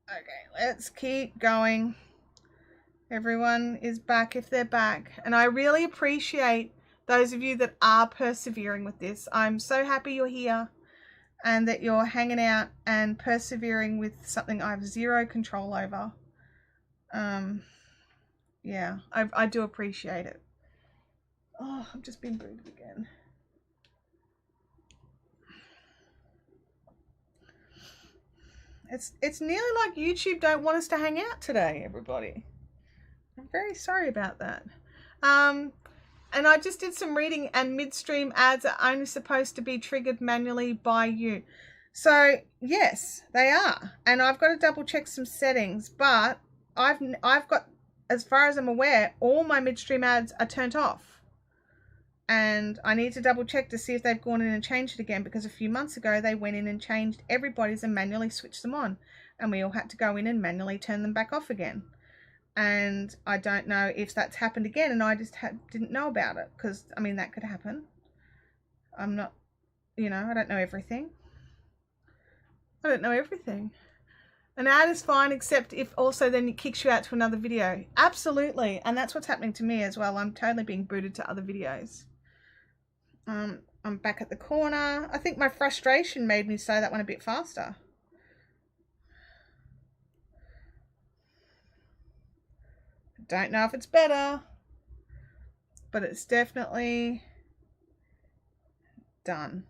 Okay, let's keep going. Everyone is back if they're back. And I really appreciate those of you that are persevering with this. I'm so happy you're here and that you're hanging out and persevering with something I have 0 control over. Yeah, I do appreciate it. Oh, I've just been booted again. It's nearly like YouTube don't want us to hang out today, everybody. I'm very sorry about that. And I just did some reading, and midstream ads are only supposed to be triggered manually by you. So yes, they are. And I've got to double check some settings, but I've got, as far as I'm aware, all my midstream ads are turned off. And I need to double check to see if they've gone in and changed it again, because a few months ago they went in and changed everybody's and manually switched them on, and we all had to go in and manually turn them back off again. And I don't know if that's happened again, and I just didn't know about it, because I mean, that could happen. I'm not, you know, I don't know everything. I don't know everything. An ad is fine, except if also then it kicks you out to another video. Absolutely. And that's what's happening to me as well. I'm totally being booted to other videos. I'm back at the corner. I think my frustration made me say that one a bit faster. Don't know if it's better, but it's definitely done.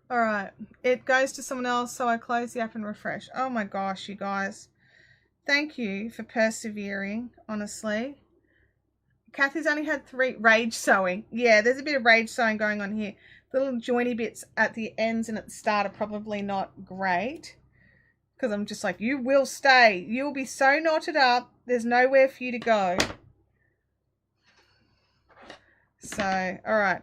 All right, it goes to someone else, so I close the app and refresh. Oh my gosh, you guys. Thank you for persevering, honestly. Kathy's only had 3 rage sewing. Yeah, there's a bit of rage sewing going on here. The little joiny bits at the ends and at the start are probably not great, because I'm just like, you will stay. You'll be so knotted up. There's nowhere for you to go. So, all right.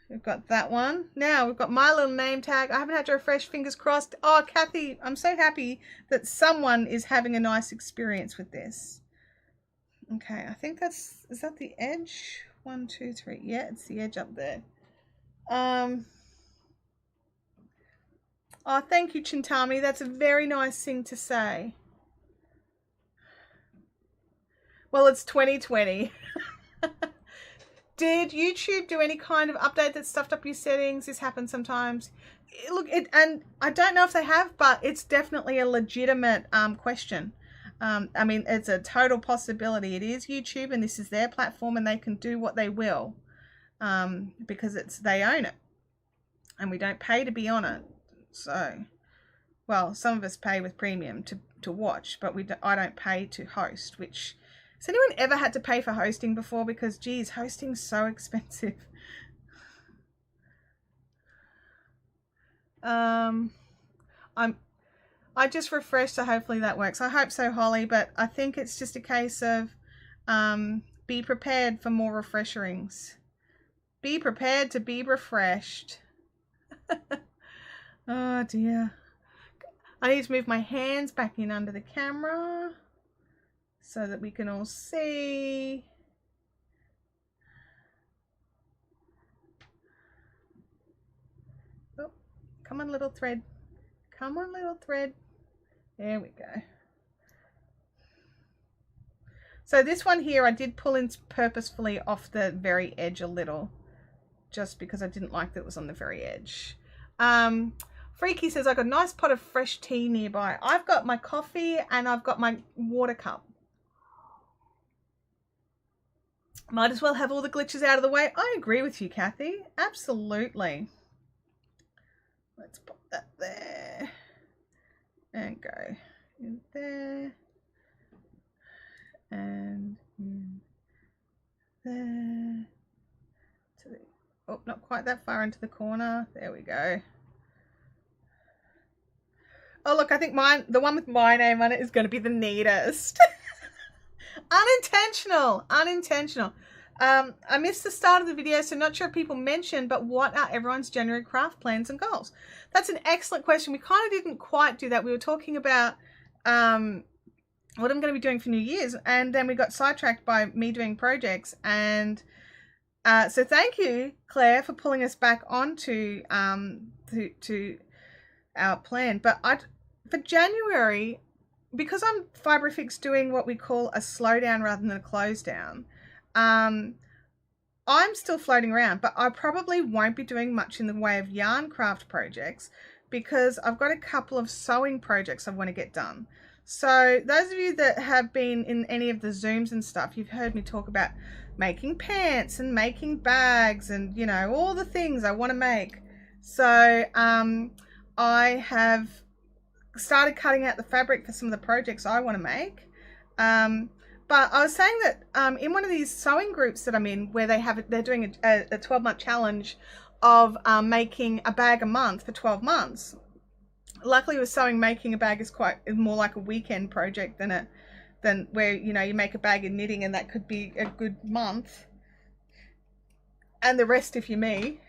We've got that one. Now we've got my little name tag. I haven't had to refresh, fingers crossed. Oh, Kathy, I'm so happy that someone is having a nice experience with this. Okay, I think that's, is that the edge? 1, 2, 3. Yeah, it's the edge up there. Oh, thank you, Chintami. That's a very nice thing to say. Well, it's 2020. Did YouTube do any kind of update that stuffed up your settings? This happens sometimes. Look, and I don't know if they have, but it's definitely a legitimate question. I mean, it's a total possibility. It is YouTube, and this is their platform, and they can do what they will, because they own it, and we don't pay to be on it. So, well, some of us pay with premium to watch, but I don't pay to host. Which, has anyone ever had to pay for hosting before? Because geez, hosting's so expensive. I just refreshed, so hopefully that works. I hope so, Holly, but I think it's just a case of be prepared for more refresherings. Be prepared to be refreshed. Oh dear. I need to move my hands back in under the camera so that we can all see. Oh, come on, little thread. Come on, little thread. There we go. So this one here, I did pull in purposefully off the very edge a little, just because I didn't like that it was on the very edge. Freaky says, I got a nice pot of fresh tea nearby. I've got my coffee and I've got my water cup. Might as well have all the glitches out of the way. I agree with you, Kathy. Absolutely. Let's pop that there. And go in there. And in there. To the, oh, not quite that far into the corner. There we go. Oh, look, I think the one with my name on it is going to be the neatest. Unintentional. I missed the start of the video, so not sure if people mentioned, but what are everyone's January craft plans and goals? That's an excellent question. We kind of didn't quite do that. We were talking about what I'm going to be doing for New Year's, and then we got sidetracked by me doing projects. And so thank you, Claire, for pulling us back onto to our plan. But for January, because I'm Fiberfix doing what we call a slowdown rather than a close down, I'm still floating around, but I probably won't be doing much in the way of yarn craft projects because I've got a couple of sewing projects I want to get done. So those of you that have been in any of the Zooms and stuff, you've heard me talk about making pants and making bags and, you know, all the things I want to make. So I have started cutting out the fabric for some of the projects I want to make. But I was saying that in one of these sewing groups that I'm in, where they're doing a 12-month challenge of making a bag a month for 12 months. Luckily with sewing, making a bag is more like a weekend project than where, you know, you make a bag in knitting and that could be a good month. And the rest if you're me.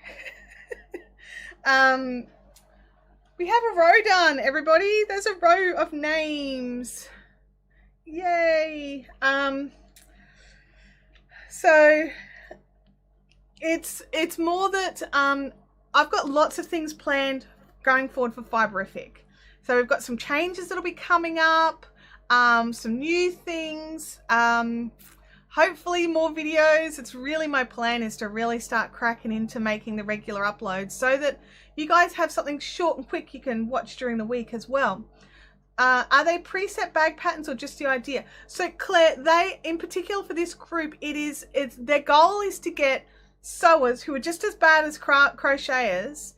We have a row done, everybody. There's a row of names. Yay. So it's more that I've got lots of things planned going forward for Fiberific. So we've got some changes that'll be coming up, some new things, hopefully more videos. It's really my plan is to really start cracking into making the regular uploads so that you guys have something short and quick you can watch during the week as well. Are they preset bag patterns or just the idea? So Claire, they, in particular for this group, it's their goal is to get sewers who are just as bad as crocheters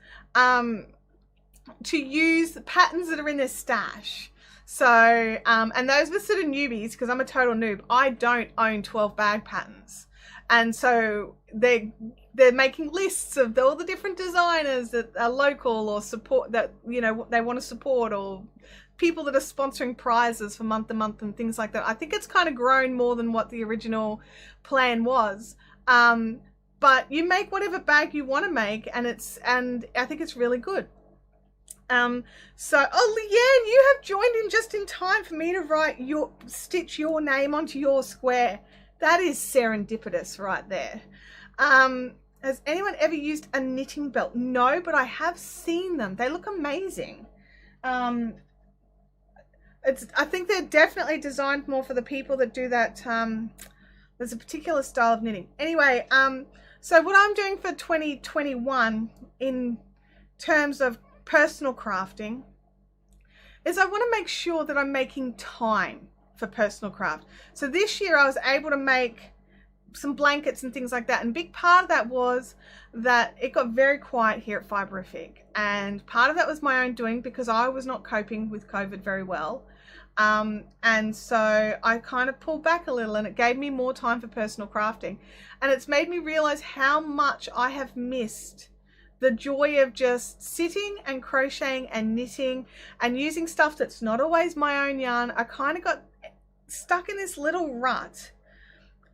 to use the patterns that are in their stash. So, and those of us that are newbies, because I'm a total noob, I don't own 12 bag patterns. And so they're making lists of all the different designers that are local or support that, you know, they want to support, or people that are sponsoring prizes for month to month and things like that. I think it's kind of grown more than what the original plan was. But you make whatever bag you want to make, and I think it's really good. So, oh, Leanne, you have joined in just in time for me to stitch your name onto your square. That is serendipitous right there. Has anyone ever used a knitting belt? No, but I have seen them. They look amazing. I think they're definitely designed more for the people that do that. There's a particular style of knitting. Anyway, so what I'm doing for 2021 in terms of personal crafting is I want to make sure that I'm making time for personal craft. So this year I was able to make some blankets and things like that, and a big part of that was that it got very quiet here at Fiberific, and part of that was my own doing because I was not coping with COVID very well, and so I kind of pulled back a little, and it gave me more time for personal crafting, and it's made me realize how much I have missed the joy of just sitting and crocheting and knitting and using stuff that's not always my own yarn. I kind of got stuck in this little rut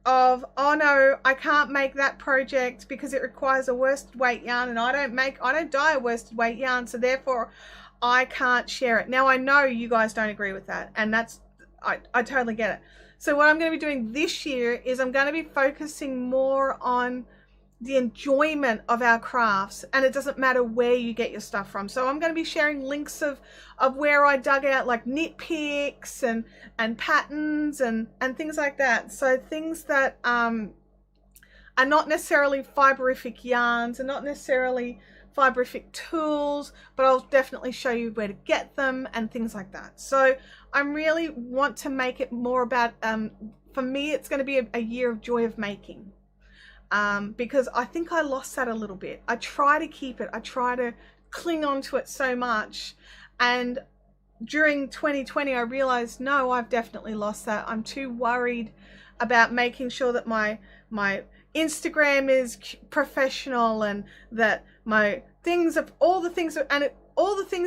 of, oh no, I can't make that project because it requires a worsted weight yarn, and I don't dye a worsted weight yarn, so therefore I can't share it. Now I know you guys don't agree with that, and that's, I totally get it. So what I'm going to be doing this year is I'm going to be focusing more on the enjoyment of our crafts, and it doesn't matter where you get your stuff from. So I'm going to be sharing links of where I dug out like knit picks and patterns and things like that. So things that are not necessarily Fiberific yarns and not necessarily Fiberific tools, but I'll definitely show you where to get them and things like that. So I really want to make it more about, for me, it's going to be a year of joy of making. Because I think I lost that a little bit. I try to keep it. I try to cling on to it so much. And during 2020, I realized, no, I've definitely lost that. I'm too worried about making sure that my Instagram is professional and that my things are, all the things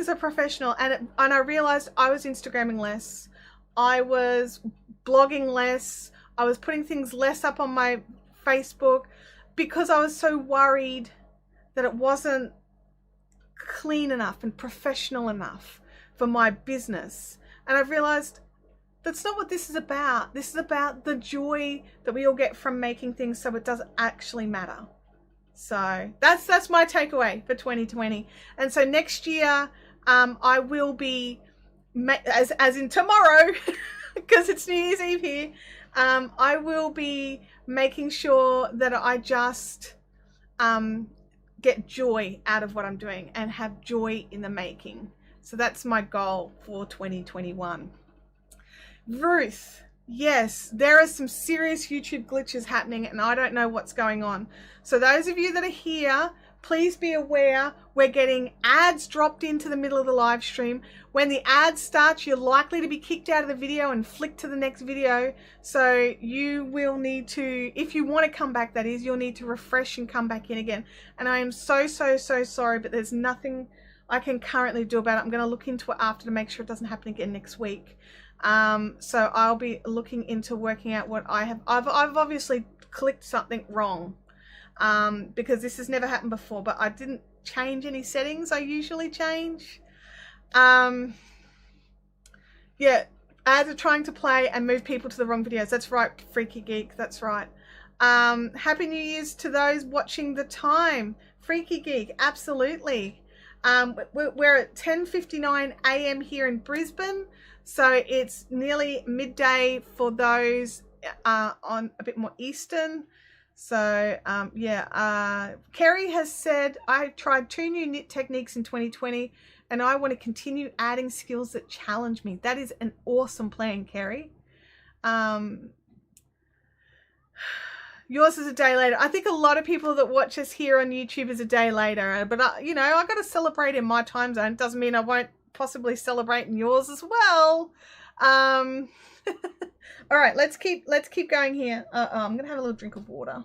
are professional. And I realized I was Instagramming less. I was blogging less. I was putting things less up on my Facebook because I was so worried that it wasn't clean enough and professional enough for my business. And I've realized that's not what this is about. This is about the joy that we all get from making things so it doesn't actually matter. So that's my takeaway for 2020. And so next year, I will be, as in tomorrow, because it's New Year's Eve here, I will be making sure that I just get joy out of what I'm doing and have joy in the making. So that's my goal for 2021. Ruth, yes, there are some serious YouTube glitches happening and I don't know what's going on. So those of you that are here, please be aware we're getting ads dropped into the middle of the live stream. When the ad starts, you're likely to be kicked out of the video and flicked to the next video. So you will need to, if you want to come back, that is, you'll need to refresh and come back in again. And I am so sorry, but there's nothing I can currently do about it. I'm going to look into it after to make sure it doesn't happen again next week. So I'll be looking into working out what I have. I've obviously clicked something wrong because this has never happened before, but I didn't change any settings I usually change. Yeah, ads are trying to play and move people to the wrong videos. That's right, Freaky Geek, that's right. Happy New Year's to those watching the time. Freaky Geek, absolutely. We're at 10:59 a.m. here in Brisbane, so it's nearly midday for those on a bit more Eastern. So yeah, Kerry has said, I tried 2 new knit techniques in 2020 and I want to continue adding skills that challenge me. That is an awesome plan, Kerry. Yours is a day later. I think a lot of people that watch us here on YouTube is a day later, but you know, I got to celebrate in my time zone. Doesn't mean I won't possibly celebrate in yours as well. All right, let's keep going here. I'm gonna have a little drink of water.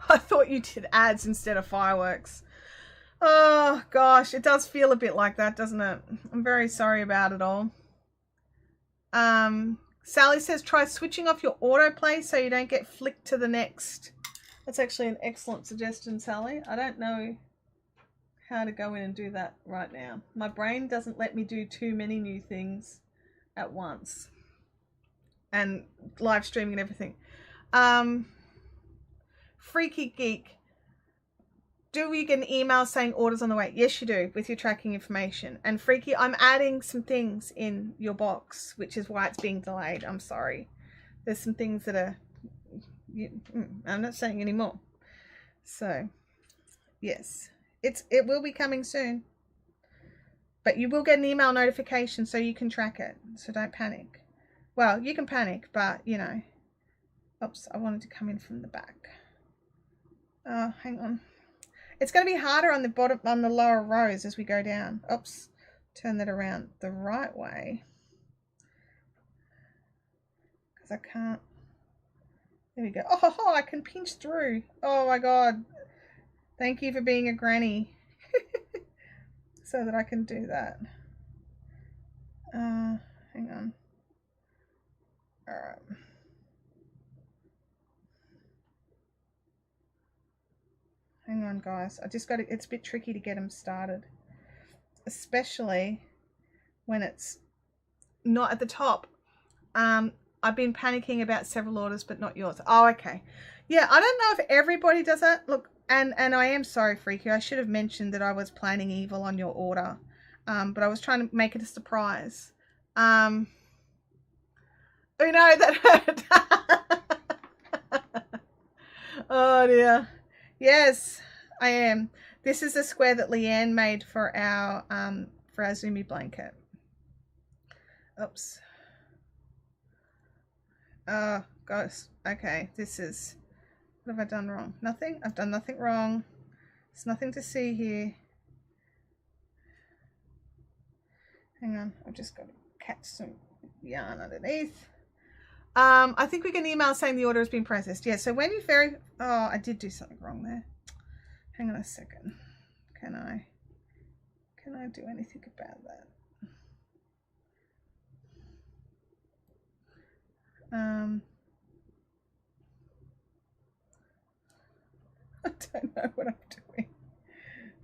I thought you did ads instead of fireworks. Oh gosh, it does feel a bit like that, doesn't it? I'm very sorry about it all. Sally says try switching off your autoplay so you don't get flicked to the next. That's actually an excellent suggestion, Sally. I don't know how to go in and do that right now. My brain doesn't let me do too many new things at once. And live streaming and everything. Freaky Geek. Do you get an email saying orders on the way? Yes, you do, with your tracking information. And Freaky, I'm adding some things in your box, which is why it's being delayed. I'm sorry. There's some things that are... I'm not saying anymore. So, yes. It will be coming soon. But you will get an email notification so you can track it. So don't panic. Well, you can panic, but, you know. Oops, I wanted to come in from the back. Oh, hang on. It's going to be harder on the bottom, on the lower rows as we go down. Oops, turn that around the right way. Because I can't. There we go. Oh, I can pinch through. Oh my God. Thank you for being a granny. So that I can do that. Hang on. All right. Hang on, guys. I just got to, it's a bit tricky to get them started. Especially when it's not at the top. I've been panicking about several orders, but not yours. Oh, okay. Yeah, I don't know if everybody does that. Look, and I am sorry, Freaky. I should have mentioned that I was planning evil on your order. But I was trying to make it a surprise. Oh no, that hurt. Oh dear. Yes, I am. This is a square that Leanne made for our zoomy blanket. Oops. Oh gosh. Okay, this is, what have I done wrong? Nothing? I've done nothing wrong. There's nothing to see here. Hang on, I've just got to catch some yarn underneath. I think we can email saying the order has been processed. Yeah, so when you oh, I did do something wrong there. Hang on a second. Can I do anything about that? I don't know what I'm doing.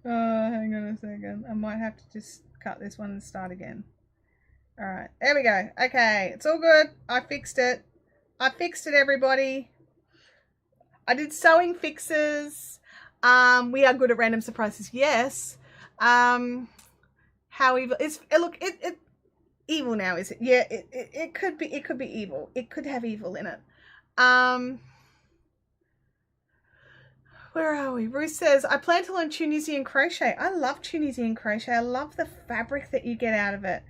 Oh, hang on a second. I might have to just cut this one and start again. All right, there we go. Okay, it's all good. I fixed it. Everybody. I did sewing fixes. We are good at random surprises. Yes. How evil is it? Look, it evil now, is it? Yeah, it could be evil. It could have evil in it. Where are we? Ruth says, I plan to learn Tunisian crochet. I love Tunisian crochet. I love the fabric that you get out of it.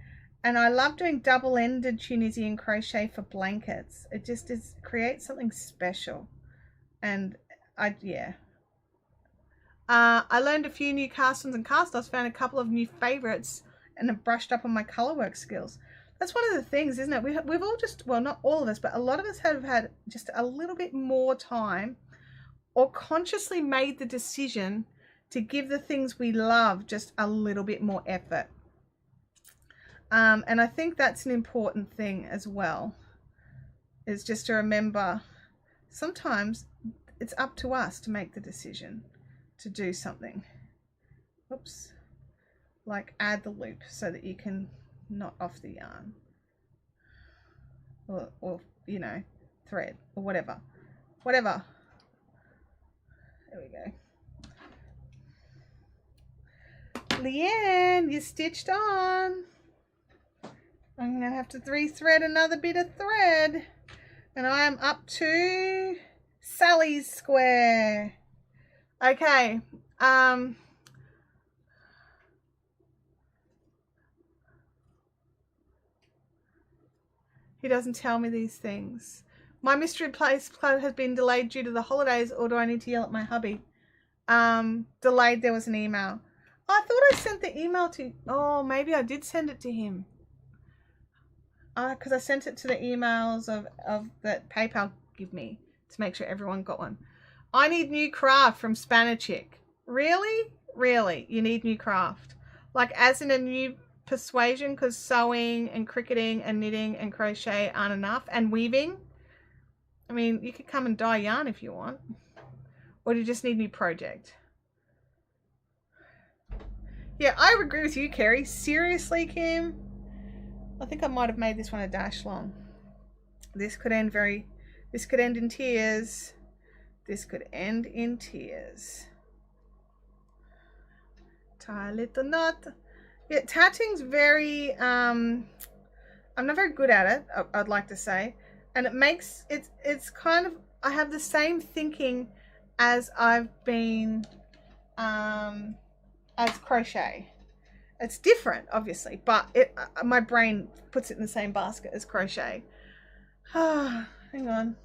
And I love doing double-ended Tunisian crochet for blankets. It just creates something special. And I learned a few new cast-ons and cast-offs, found a couple of new favorites, and have brushed up on my colorwork skills. That's one of the things, isn't it? We've all just, well, not all of us, but a lot of us have had just a little bit more time, or consciously made the decision to give the things we love just a little bit more effort. And I think that's an important thing as well, is just to remember sometimes it's up to us to make the decision to do something. Oops. Like add the loop so that you can knot off the yarn, or you know, thread, or whatever. There we go. Leanne, you stitched on. I'm going to have to rethread another bit of thread. And I am up to Sally's square. Okay. He doesn't tell me these things. My mystery place has been delayed due to the holidays, or do I need to yell at my hubby? Delayed, there was an email. Oh, I thought I sent the email to, oh, maybe I did send it to him. Because I sent it to the emails of that PayPal give me to make sure everyone got one. I need new craft from Spanner Chick. Really? Really? You need new craft? Like as in a new persuasion, because sewing and cricketing and knitting and crochet aren't enough, and weaving? I mean, you could come and dye yarn if you want. Or do you just need a new project? Yeah, I agree with you, Kerry. Seriously, Kim? I think I might have made this one a dash long. This could end in tears. This could end in tears. Tie a little knot. Yeah, tatting's very, I'm not very good at it, I'd like to say. And it makes, it's kind of, I have the same thinking as I've been, as crochet. It's different, obviously, but my brain puts it in the same basket as crochet. Hang on.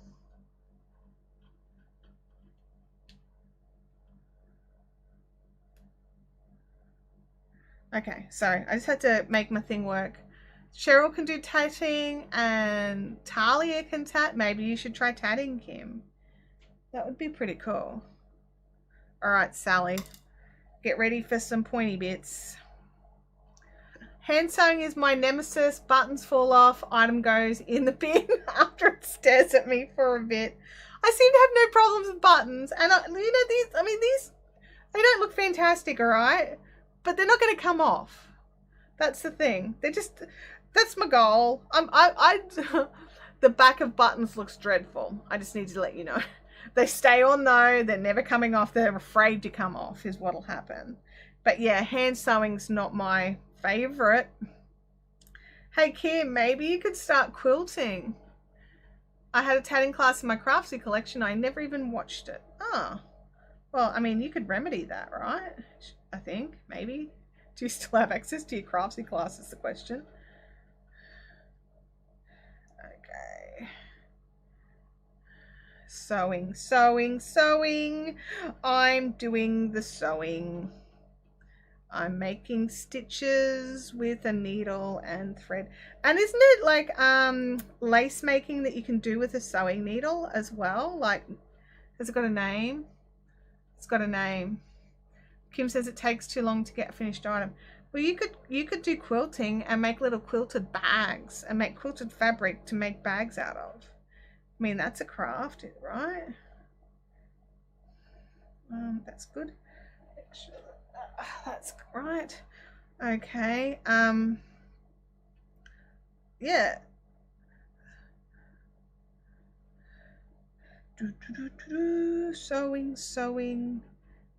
Okay, sorry. I just had to make my thing work. Cheryl can do tatting and Talia can tat. Maybe you should try tatting, Kim. That would be pretty cool. All right, Sally. Get ready for some pointy bits. Hand sewing is my nemesis. Buttons fall off. Item goes in the bin after it stares at me for a bit. I seem to have no problems with buttons. And, you know, these, they don't look fantastic, all right? But they're not going to come off. That's the thing. They're just, that's my goal. The back of buttons looks dreadful. I just need to let you know. They stay on though. They're never coming off. They're afraid to come off is what'll happen. But yeah, hand sewing's not my favorite. Hey Kim, maybe you could start quilting. I had a tatting class in my Craftsy collection. I never even watched it. Oh, well, I mean, you could remedy that, right? I think, maybe. Do you still have access to your Craftsy class is the question. Okay. Sewing, sewing, sewing. I'm doing the sewing. I'm making stitches with a needle and thread. And isn't it like lace making that you can do with a sewing needle as well? Like, has it got a name? It's got a name. Kim says it takes too long to get a finished item. Well, you could do quilting and make little quilted bags and make quilted fabric to make bags out of. I mean, that's a craft, right? That's good. Make sure that's right. Okay. Yeah. Sewing, sewing,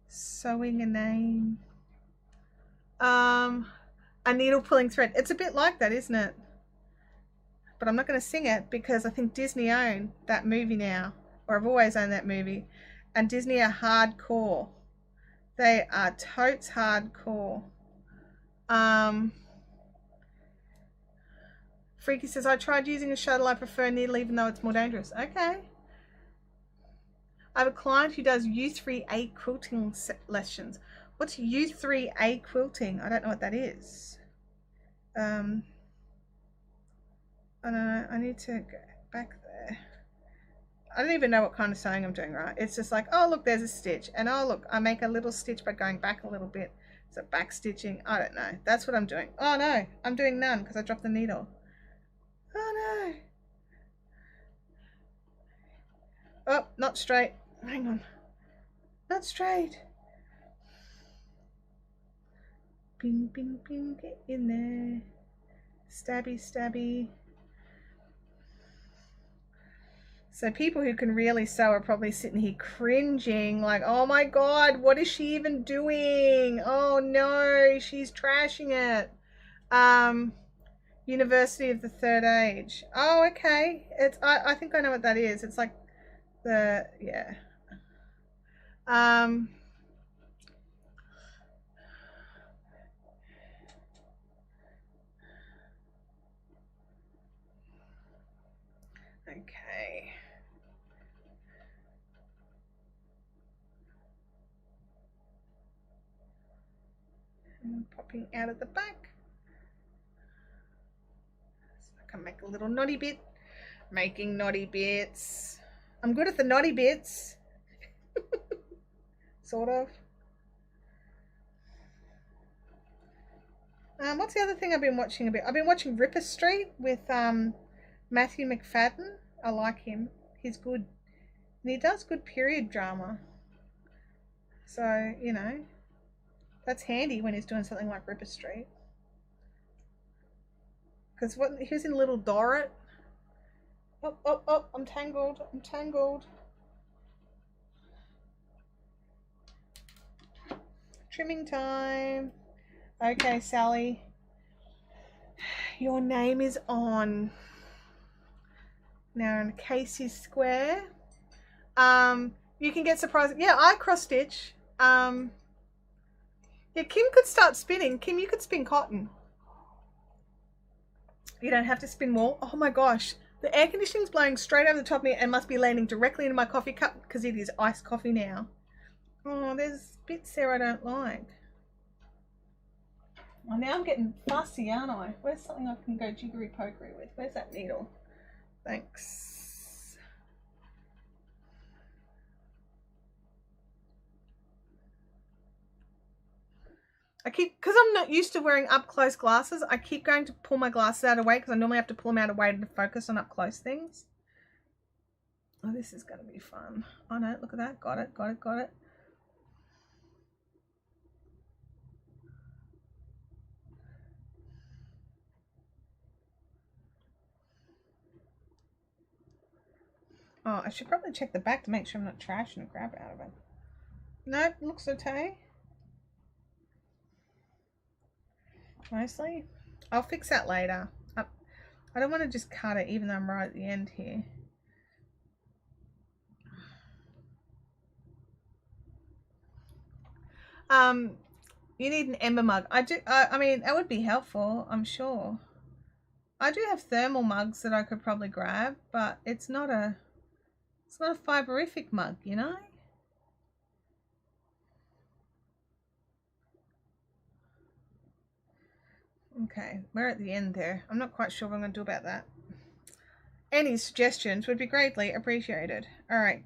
sewing a name. A needle pulling thread. It's a bit like that, isn't it? But I'm not going to sing it because I think Disney own that movie now, or I've always owned that movie. And Disney are hardcore. They are totes hardcore. Freaky says, I tried using a shuttle. I prefer a needle even though it's more dangerous. Okay. I have a client who does U3A quilting lessons. What's U3A quilting? I don't know what that is. I don't know. I need to go back there. I don't even know what kind of sewing I'm doing, right? It's just like, oh, look, there's a stitch. And oh, look, I make a little stitch by going back a little bit. So back stitching. I don't know. That's what I'm doing. Oh, no. I'm doing none because I dropped the needle. Oh, no. Oh, not straight. Hang on. Not straight. Bing, bing, bing. Get in there. Stabby, stabby. So people who can really sew are probably sitting here cringing like, oh my God, what is she even doing? Oh no, she's trashing it. University of the Third Age. Oh, okay. It's I think I know what that is. It's like the, yeah. Okay. And popping out of the back. So I can make a little knotty bit. Making knotty bits. I'm good at the knotty bits. Sort of. What's the other thing I've been watching a bit? I've been watching Ripper Street with Matthew McFadden. I like him. He's good. And he does good period drama. So, you know, that's handy when he's doing something like Ripper Street. Because what he was in Little Dorrit. Oh, oh, oh, I'm tangled. I'm tangled. Trimming time. Okay, Sally. Your name is on. Now in Casey Square. You can get surprised. Yeah, I cross stitch. Yeah, Kim could start spinning. Kim, you could spin cotton. You don't have to spin wool. Oh my gosh. The air conditioning's blowing straight over the top of me and must be landing directly into my coffee cup because it is iced coffee now. Oh, there's bits there I don't like. Well, now I'm getting fussy, aren't I? Where's something I can go jiggery pokery with? Where's that needle? Thanks. I keep, because I'm not used to wearing up close glasses, I keep going to pull my glasses out of the way because I normally have to pull them out of the way to focus on up close things. Oh, this is going to be fun. Oh no, look at that. Got it, got it, got it. Oh, I should probably check the back to make sure I'm not trashing the crap out of it. Nope, looks okay. Mostly. I'll fix that later. I don't want to just cut it even though I'm right at the end here. You need an ember mug. I do. I mean, that would be helpful, I'm sure. I do have thermal mugs that I could probably grab, but it's not a Fiberific mug, you know? Okay, we're at the end there. I'm not quite sure what I'm going to do about that. Any suggestions would be greatly appreciated. All right.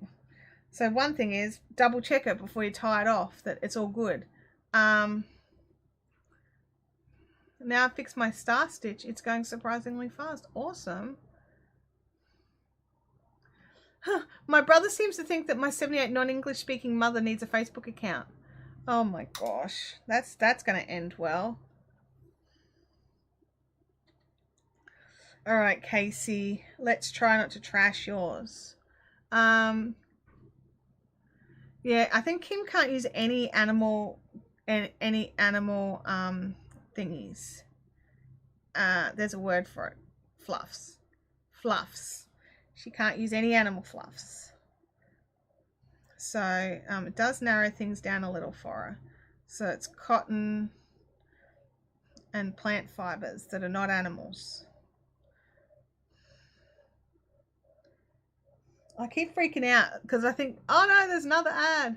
So one thing is double check it before you tie it off that it's all good. Now I fixed my star stitch. It's going surprisingly fast. Awesome. Huh. My brother seems to think that my 78 non-English speaking mother needs a Facebook account. Oh my gosh. That's going to end well. All right, Casey, let's try not to trash yours. Yeah, I think Kim can't use any animal thingies. There's a word for it. Fluffs. She can't use any animal fluffs. So it does narrow things down a little for her. So it's cotton and plant fibers that are not animals. I keep freaking out because I think, oh no, there's another ad.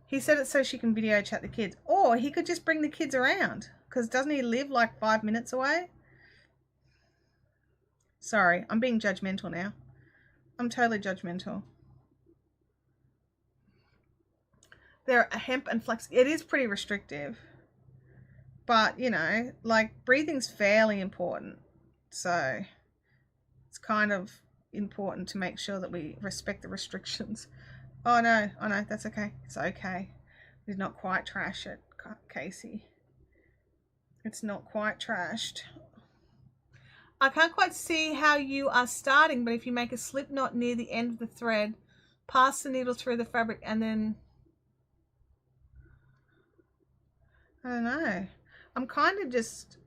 He said it so she can video chat the kids. Or he could just bring the kids around because doesn't he live like 5 minutes away? Sorry, I'm being judgmental now. I'm totally judgmental. There are hemp and flax. It is pretty restrictive. But, you know, like breathing's fairly important. So it's kind of important to make sure that we respect the restrictions. Oh no, that's okay. It's okay. We did not quite trash it, Casey. It's not quite trashed. I can't quite see how you are starting, but if you make a slip knot near the end of the thread, pass the needle through the fabric and then... I don't know. I'm kind of just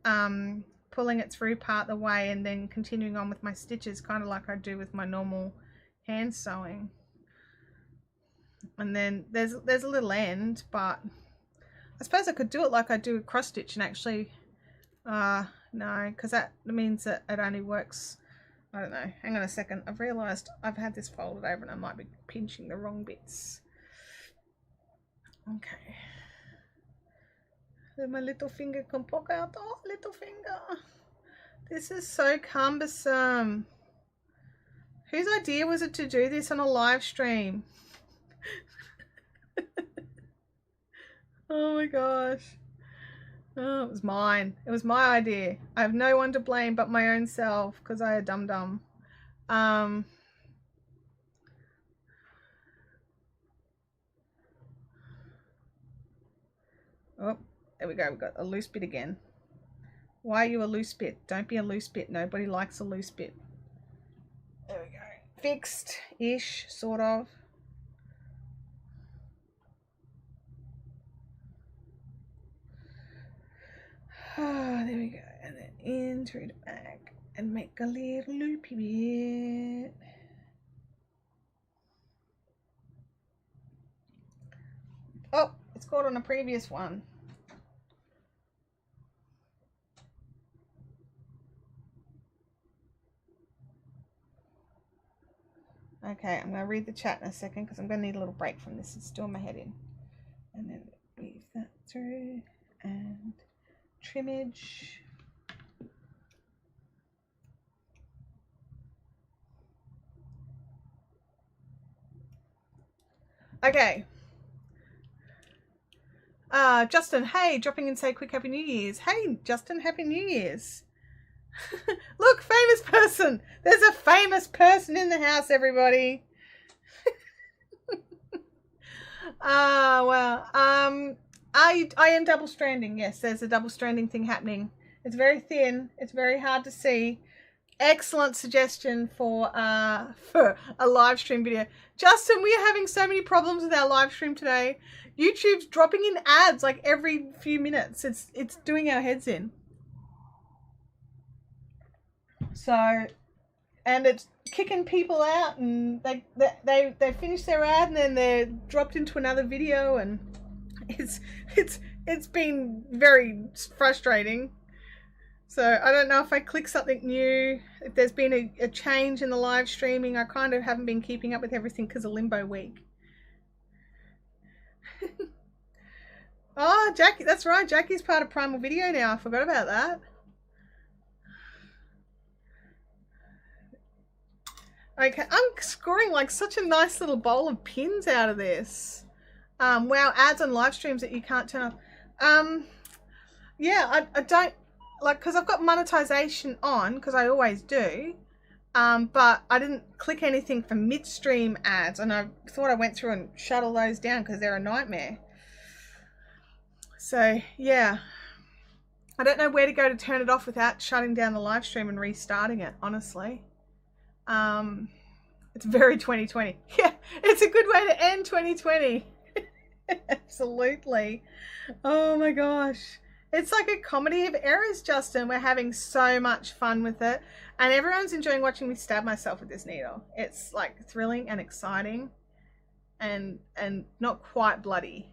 pulling it through part the way and then continuing on with my stitches, kind of like I do with my normal hand sewing. And then there's a little end, but I suppose I could do it like I do a cross stitch and actually no, because that means that it only works. I don't know, hang on a second. I've realized I've had this folded over and I might be pinching the wrong bits. Okay, then my little finger can poke out. Oh, little finger, this is so cumbersome. Whose idea was it to do this on a live stream? Oh my gosh. Oh, it was mine. It was my idea. I have no one to blame but my own self because I am dumb. Oh, there we go. We've got a loose bit again. Why are you a loose bit? Don't be a loose bit. Nobody likes a loose bit. There we go. Fixed-ish, sort of. Oh, there we go. And then in through the back and make a little loopy bit. Oh, it's caught on a previous one. Okay, I'm going to read the chat in a second because I'm going to need a little break from this. It's doing my head in. And then weave that through and trimmage. Okay. Justin, hey, dropping in, say quick Happy New Year's. Hey, Justin, Happy New Year's. Look, famous person. There's a famous person in the house, everybody. Well, I am double stranding. Yes, there's a double stranding thing happening. It's very thin. It's very hard to see. Excellent suggestion for a live stream video. Justin, we are having so many problems with our live stream today. YouTube's dropping in ads like every few minutes. It's doing our heads in. So, and it's kicking people out, and they finish their ad and then they're dropped into another video, and it's been very frustrating. So I don't know if I click something new, if there's been a change in the live streaming. I kind of haven't been keeping up with everything because of Limbo Week. Oh, Jackie, that's right. Jackie's part of Primal Video now. I forgot about that. Okay, I'm scoring like such a nice little bowl of pins out of this. Wow, ads on live streams that you can't turn off. Yeah, I don't like, because I've got monetization on, because I always do. But I didn't click anything for midstream ads, and I thought I went through and shut all those down because they're a nightmare. So yeah, I don't know where to go to turn it off without shutting down the live stream and restarting it, honestly. It's very 2020. Yeah, it's a good way to end 2020. Absolutely. Oh my gosh. It's like a comedy of errors, Justin. We're having so much fun with it. And everyone's enjoying watching me stab myself with this needle. It's like thrilling and exciting and not quite bloody.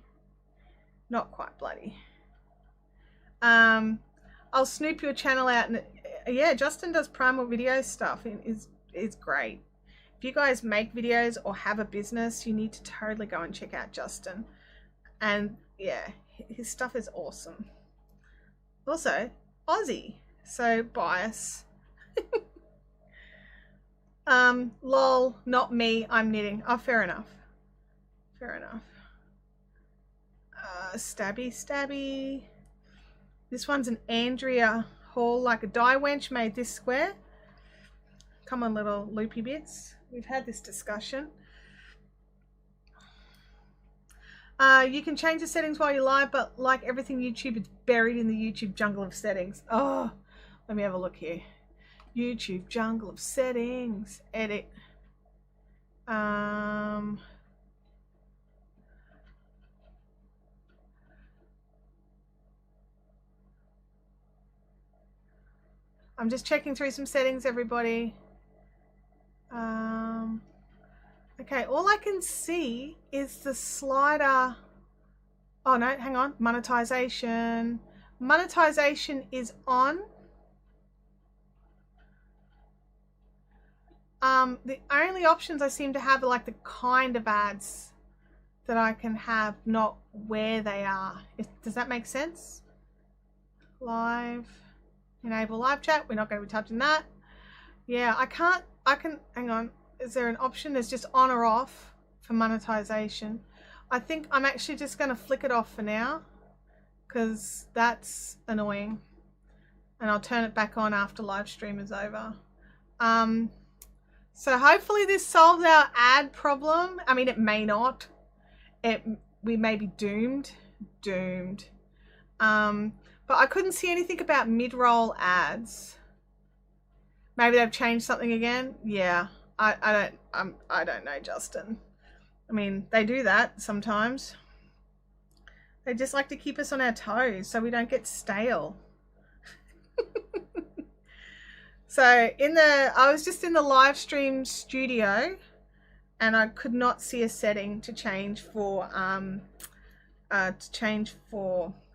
Not quite bloody. I'll snoop your channel out, and yeah, Justin does Primal Video stuff. It's great. If you guys make videos or have a business, you need to totally go and check out Justin. And yeah, his stuff is awesome. Also, Aussie, so bias. Lol, not me, I'm knitting. Oh, fair enough. Fair enough. Stabby. This one's an Andrea Hall, like a die wench made this square. Come on, little loopy bits. We've had this discussion. You can change the settings while you're live, but like everything YouTube, it's buried in the YouTube jungle of settings. Oh, let me have a look here. YouTube jungle of settings. Edit. I'm just checking through some settings, everybody. Okay, all I can see is the slider. Oh no, hang on. Monetization. Monetization is on. The only options I seem to have are like the kind of ads that I can have, not where they are. Does that make sense? Live. Enable live chat. We're not going to be touching that. Yeah, I can, hang on. Is there an option? There's just on or off for monetization. I think I'm actually just going to flick it off for now because that's annoying. And I'll turn it back on after live stream is over. So hopefully this solves our ad problem. I mean, it may not. We may be doomed. But I couldn't see anything about mid-roll ads. Maybe they've changed something again. Yeah, I don't know, Justin. I mean, they do that sometimes. They just like to keep us on our toes so we don't get stale. So I was just in the live stream studio and I could not see a setting to change for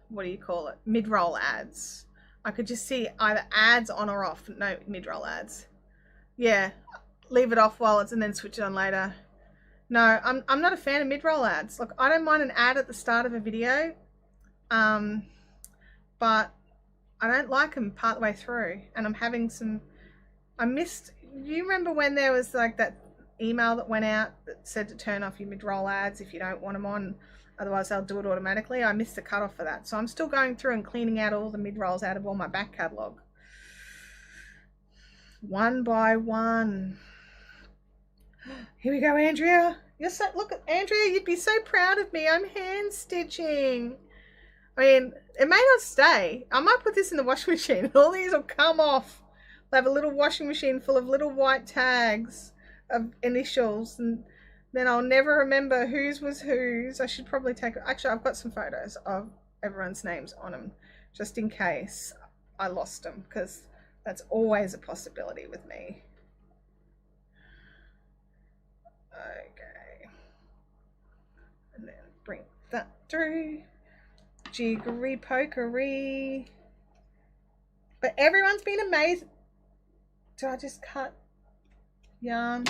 what do you call it? Mid-roll ads. I could just see either ads on or off. No mid-roll ads. Yeah, leave it off while it's and then switch it on later. No, I'm not a fan of mid-roll ads. Look, I don't mind an ad at the start of a video, but I don't like them part way through. And I'm having some. You remember when there was like that email that went out that said to turn off your mid-roll ads if you don't want them on, otherwise they'll do it automatically? I missed the cutoff for that, so I'm still going through and cleaning out all the mid-rolls out of all my back catalogue, one by one. Here we go, Andrea. Look at Andrea, you'd be so proud of me. I'm hand stitching. I mean, it may not stay. I might put this in the washing machine and all these will come off. They'll have a little washing machine full of little white tags of initials, and then I'll never remember whose was whose. I should probably actually, I've got some photos of everyone's names on them just in case I lost them, because that's always a possibility with me. Okay. And then bring that through. Jiggery pokery. But everyone's been amazing. Did I just cut yarn?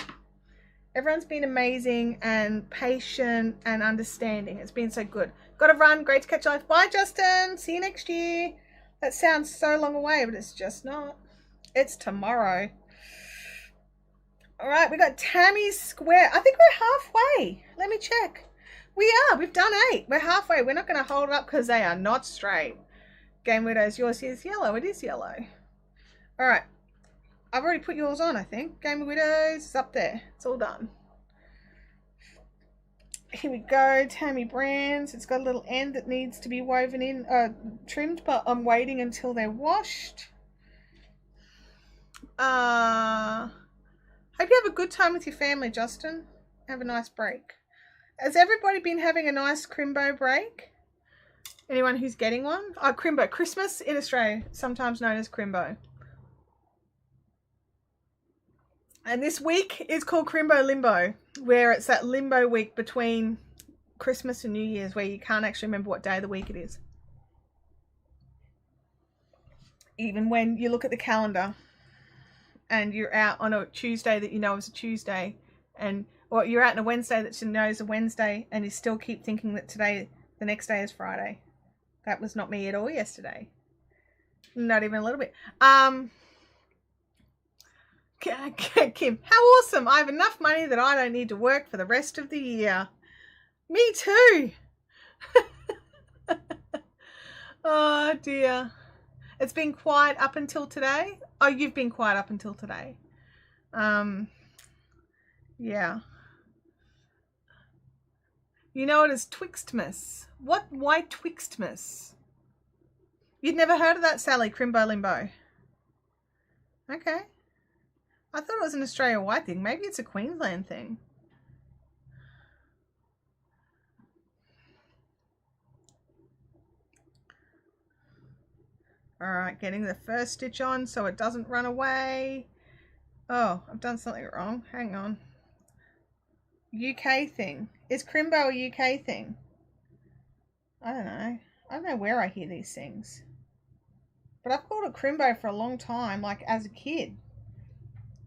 Everyone's been amazing and patient and understanding. It's been so good. Got to run. Great to catch you live. Bye, Justin. See you next year. That sounds so long away, but it's just not. It's tomorrow. All right, we got Tammy's Square. I think we're halfway. Let me check. We are. We've done 8. We're halfway. We're not going to hold it up because they are not straight. Game Widows, yours is yellow. It is yellow. All right. I've already put yours on, I think. Game of Widows is up there. It's all done. Here we go. Tammy Brands. It's got a little end that needs to be woven in, trimmed, but I'm waiting until they're washed. Hope you have a good time with your family, Justin. Have a nice break. Has everybody been having a nice Crimbo break? Anyone who's getting one? Oh, Crimbo. Christmas in Australia, sometimes known as Crimbo. And this week is called Crimbo Limbo, where it's that limbo week between Christmas and New Year's where you can't actually remember what day of the week it is. Even when you look at the calendar and you're out on a Tuesday that you know is a Tuesday, or you're out on a Wednesday that you know is a Wednesday, and you still keep thinking that the next day is Friday. That was not me at all yesterday. Not even a little bit. Kim, how awesome. I have enough money that I don't need to work for the rest of the year. Me too. Oh dear. It's been quiet up until today. Oh, you've been quiet up until today. Yeah. You know it as Twixtmas. Why Twixtmas? You'd never heard of that, Sally? Crimbo Limbo. Okay. I thought it was an Australia-wide thing. Maybe it's a Queensland thing. All right, getting the first stitch on so it doesn't run away. Oh, I've done something wrong. Hang on. UK thing. Is Crimbo a UK thing? I don't know. I don't know where I hear these things. But I've called it Crimbo for a long time, like as a kid.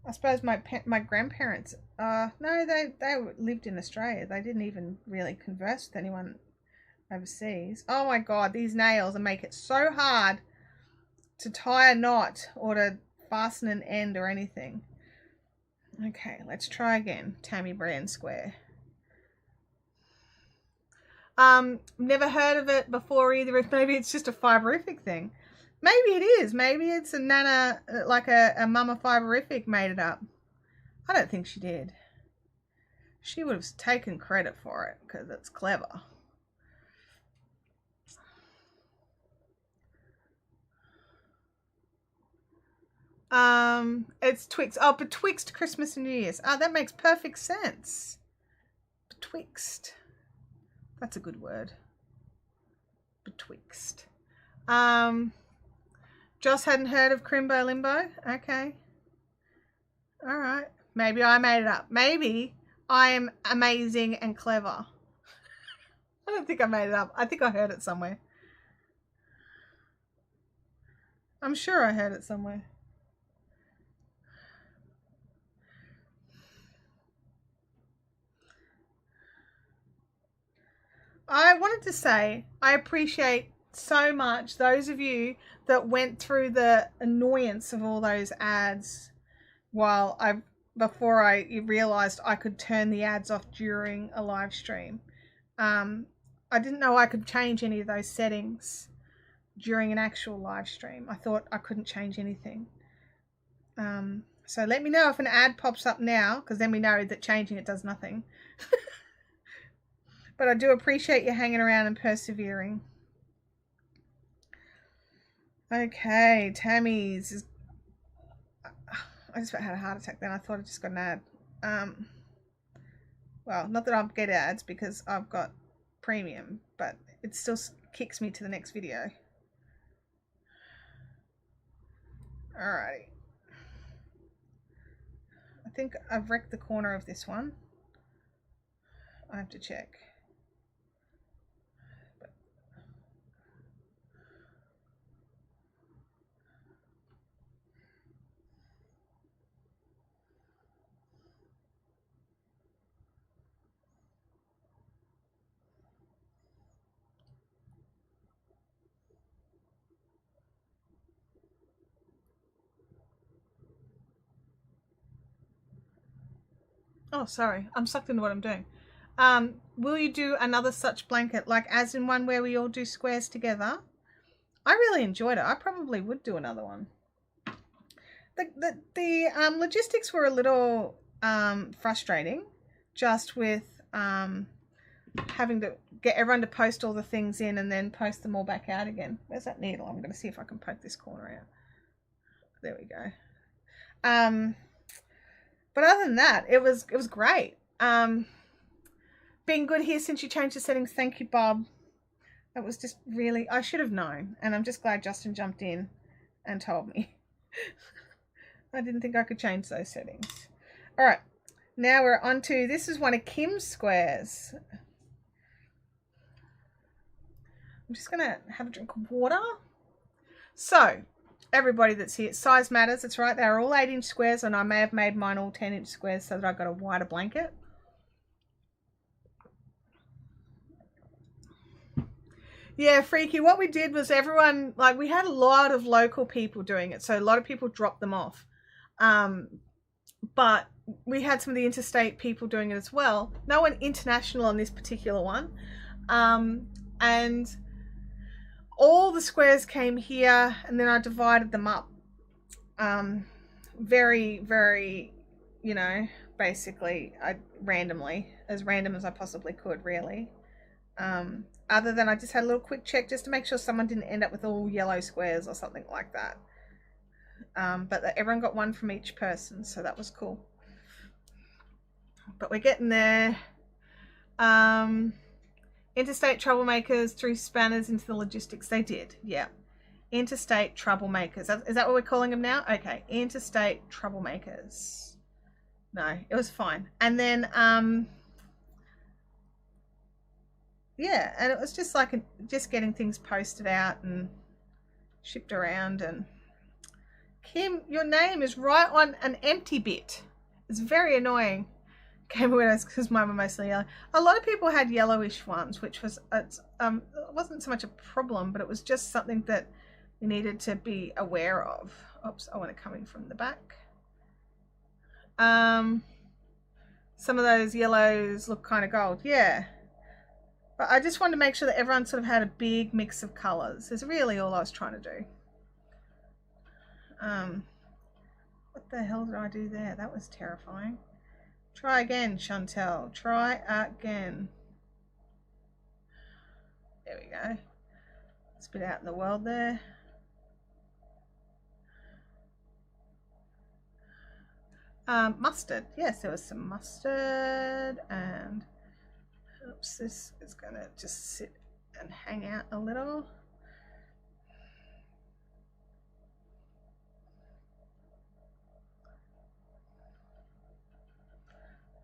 I suppose my grandparents, no, they lived in Australia. They didn't even really converse with anyone overseas. Oh my God, these nails make it so hard to tie a knot or to fasten an end or anything. Okay, let's try again. Tammy Brand Square. Never heard of it before either. If maybe it's just a Fiberific thing. Maybe it is. Maybe it's a Nana, like a Mama Fiberific made it up. I don't think she did. She would have taken credit for it because it's clever. It's Twix. Oh, betwixt Christmas and New Year's. Oh, that makes perfect sense. Betwixt. That's a good word. Betwixt. Joss hadn't heard of Crimbo Limbo. Okay. All right. Maybe I made it up. Maybe I am amazing and clever. I don't think I made it up. I think I heard it somewhere. I'm sure I heard it somewhere. I wanted to say I appreciate so much those of you that went through the annoyance of all those ads before I realized I could turn the ads off during a live stream. I didn't know I could change any of those settings during an actual live stream. I thought I couldn't change anything. So let me know if an ad pops up now, because then we know that changing it does nothing. But I do appreciate you hanging around and persevering. Okay, Tammy's. I just about had a heart attack then. I thought I just got an ad. Well, not that I'll get ads because I've got premium, but it still kicks me to the next video. Alrighty. I think I've wrecked the corner of this one. I have to check. Oh, sorry. I'm sucked into what I'm doing. Will you do another such blanket, like as in one where we all do squares together? I really enjoyed it. I probably would do another one. The logistics were a little frustrating, just with having to get everyone to post all the things in and then post them all back out again. Where's that needle? I'm going to see if I can poke this corner out. There we go. But other than that, it was great. Been good here since you changed the settings. Thank you, Bob. That was just really, I should have known, and I'm just glad Justin jumped in and told me. I didn't think I could change those settings. All right, now we're on to, this is one of Kim's squares. I'm just gonna have a drink of water. So, everybody that's here, size matters, that's right, they're all 8-inch squares, and I may have made mine all 10-inch squares so that I got a wider blanket. Yeah, Freaky, what we did was everyone, like, we had a lot of local people doing it, so a lot of people dropped them off. But we had some of the interstate people doing it as well. No one international on this particular one. And all the squares came here, and then I divided them up. Very, very, you know, basically, randomly, as random as I possibly could, really. Other than I just had a little quick check just to make sure someone didn't end up with all yellow squares or something like that. But everyone got one from each person, so that was cool. But we're getting there. Interstate troublemakers threw spanners into the logistics. They did, yeah. Interstate troublemakers. Is that what we're calling them now? Okay, interstate troublemakers. No, it was fine. And then, yeah, and it was just like just getting things posted out and shipped around. And Kim, your name is right on an empty bit. It's very annoying. Game winners, because mine were mostly yellow. A lot of people had yellowish ones, which was it wasn't so much a problem, but it was just something that we needed to be aware of. Oops, I want it coming from the back. Some of those yellows look kind of gold, yeah. But I just wanted to make sure that everyone sort of had a big mix of colours. Is really all I was trying to do. What the hell did I do there? That was terrifying. Try again, Chantel. Try again. There we go. Spit out in the world there. Mustard. Yes, there was some mustard, and oops, this is going to just sit and hang out a little.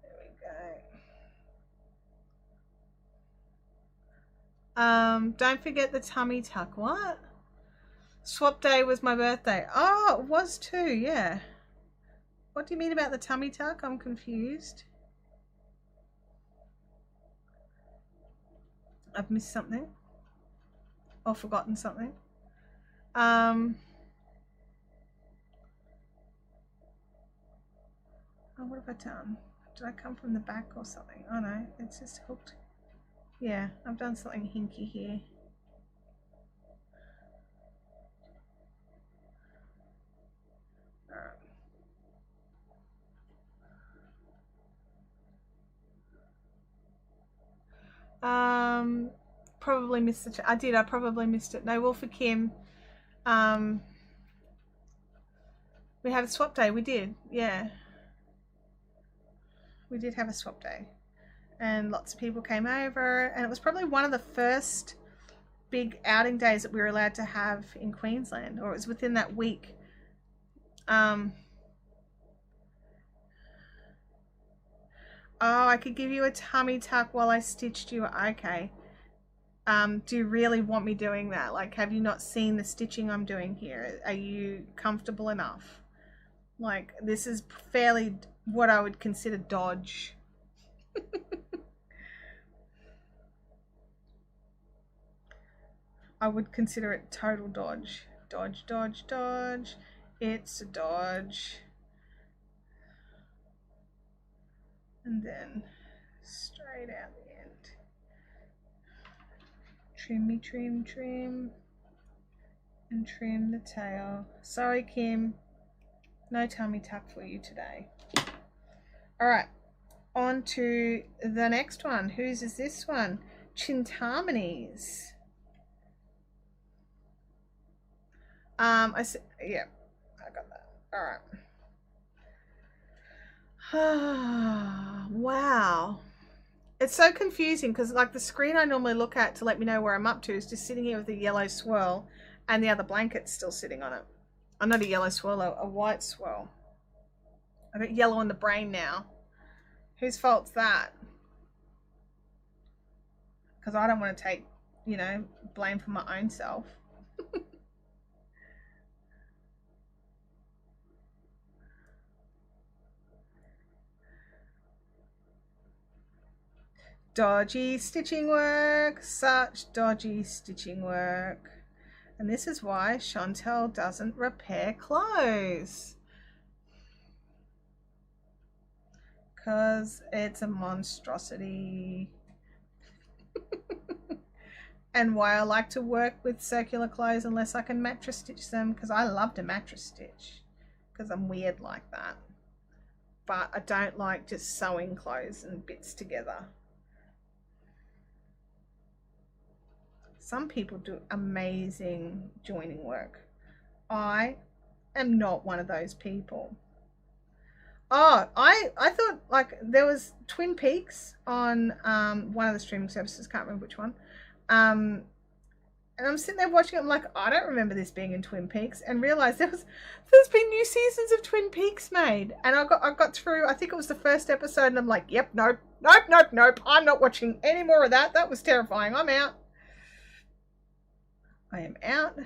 There we go. Don't forget the tummy tuck. What? Swap day was my birthday. Oh, it was too, yeah. What do you mean about the tummy tuck? I'm confused. I've missed something or forgotten something. Oh, what have I done? Did I come from the back or something? Oh no, it's just hooked. Yeah, I've done something hinky here. Probably missed it. I probably missed it. No, well, for Kim, we had a swap day. We did, yeah. We did have a swap day, and lots of people came over, and it was probably one of the first big outing days that we were allowed to have in Queensland, or it was within that week. Oh, I could give you a tummy tuck while I stitched you. Okay. Do you really want me doing that? Like, have you not seen the stitching I'm doing here? Are you comfortable enough? Like, this is fairly what I would consider dodge. I would consider it total dodge. Dodge, dodge, dodge. It's a dodge. And then straight out the end. Trim me, trim, trim. And trim the tail. Sorry, Kim. No tummy tuck for you today. Alright, on to the next one. Whose is this one? Chintamani's. Yeah, I got that. Alright. Wow. It's so confusing because like the screen I normally look at to let me know where I'm up to is just sitting here with a yellow swirl and the other blanket's still sitting on it. Oh, not a yellow swirl, a white swirl. I've got yellow in the brain now. Whose fault's that? Because I don't want to take, you know, blame for my own self. Dodgy stitching work, such dodgy stitching work. And this is why Chantel doesn't repair clothes. Because it's a monstrosity. And why I like to work with circular clothes unless I can mattress stitch them, because I love to mattress stitch because I'm weird like that. But I don't like just sewing clothes and bits together. Some people do amazing joining work. I am not one of those people. Oh, I thought like there was Twin Peaks on one of the streaming services, can't remember which one. And I'm sitting there watching it, I'm like, I don't remember this being in Twin Peaks, and realised there's been new seasons of Twin Peaks made. And I got through, I think it was the first episode, and I'm like, yep, nope, I'm not watching any more of that. That was terrifying. I'm out. I am out.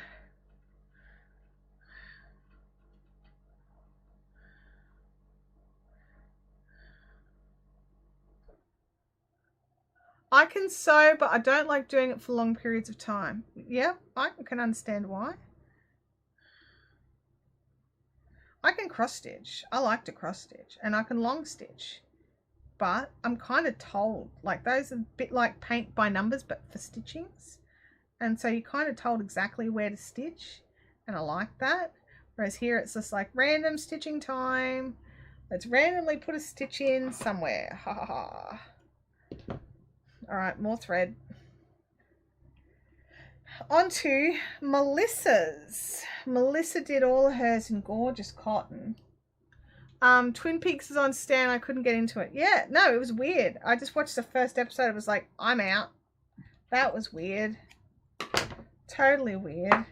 I can sew, but I don't like doing it for long periods of time. Yeah, I can understand why. I can cross stitch. I like to cross stitch, and I can long stitch. But I'm kind of told, like those are a bit like paint by numbers, but for stitchings. And so you're kind of told exactly where to stitch, and I like that. Whereas here it's just like random stitching time. Let's randomly put a stitch in somewhere. Ha ha ha. All right, more thread. On to Melissa's. Melissa did all hers in gorgeous cotton. Twin Peaks is on Stan. I couldn't get into it. Yeah, no, it was weird. I just watched the first episode. I was like, I'm out. That was weird. Totally weird.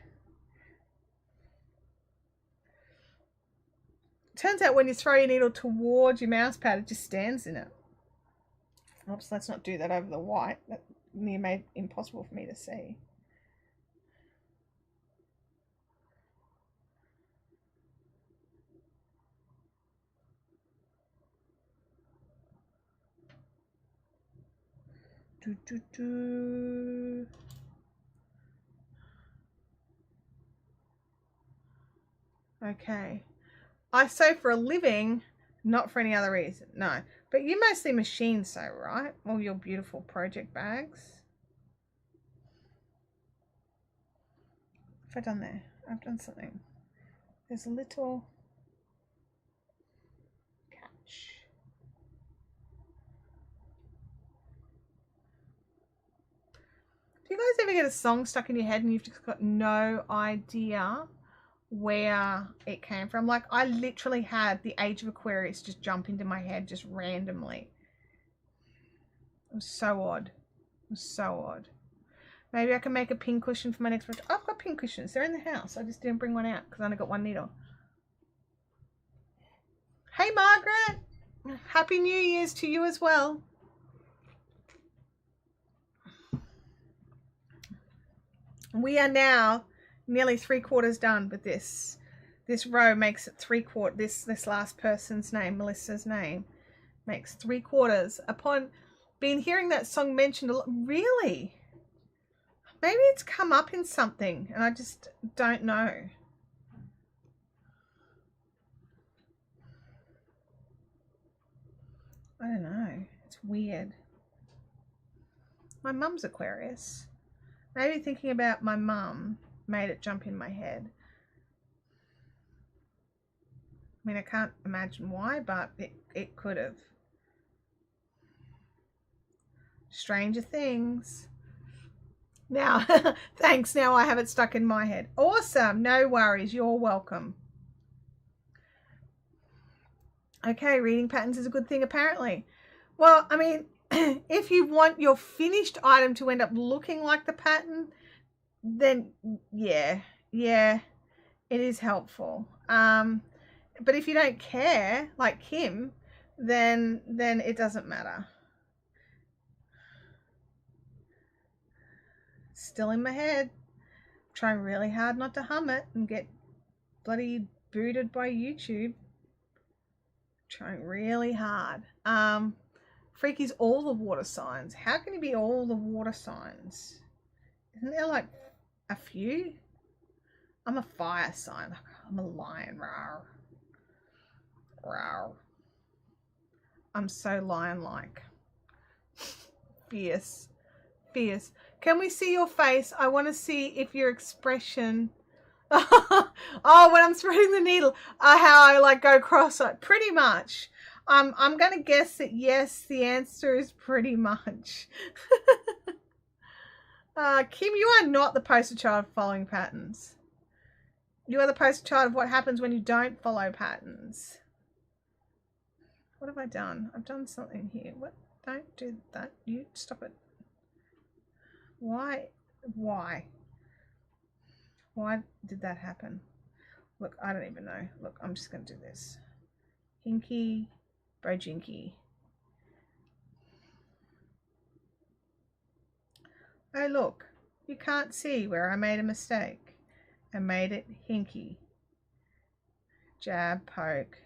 Turns out when you throw your needle towards your mouse pad, it just stands in it. Oops, let's not do that over the white. That made it impossible for me to see. Okay. I sew for a living, not for any other reason. No. But you mostly machine sew, right? All your beautiful project bags. What have I done there? I've done something. There's a little catch. Do you guys ever get a song stuck in your head and you've just got no idea where it came from? Like I literally had The Age of Aquarius just jump into my head just randomly. It was so odd. It was so odd. Maybe I can make a pin cushion for my next project. I've got pin cushions. They're in the house. I just didn't bring one out because I only got one needle. Hey Margaret! Happy New Year's to you as well. We are now nearly 3/4 done with this. This row makes it 3/4. This last person's name, Melissa's name, makes 3/4. Upon being hearing that song mentioned a lot, really? Maybe it's come up in something and I just don't know. I don't know. It's weird. My mum's Aquarius. Maybe thinking about my mum made it jump in my head. I mean, I can't imagine why, but it could have. Stranger things. Now, thanks. Now I have it stuck in my head. Awesome. No worries. You're welcome. Okay, reading patterns is a good thing, apparently. Well, I mean, if you want your finished item to end up looking like the pattern, then yeah, it is helpful. But if you don't care, like Kim, then it doesn't matter. Still in my head. Trying really hard not to hum it and get bloody booted by YouTube. Trying really hard. Freaky's all the water signs. How can you be all the water signs? Isn't there like a few? I'm a fire sign. I'm a lion. Rawr. Rawr. I'm so lion-like. Fierce. Fierce. Can we see your face? I want to see if your expression... Oh, when I'm threading the needle, how I like go cross-eyed. Pretty much. I'm going to guess that yes, the answer is pretty much. Kim, you are not the poster child of following patterns. You are the poster child of what happens when you don't follow patterns. What have I done? I've done something here. What? Don't do that. You stop it. Why? Why did that happen? Look, I don't even know. Look, I'm just going to do this. Hinky, brojinky. Oh, look. You can't see where I made a mistake. I made it hinky. Jab, poke,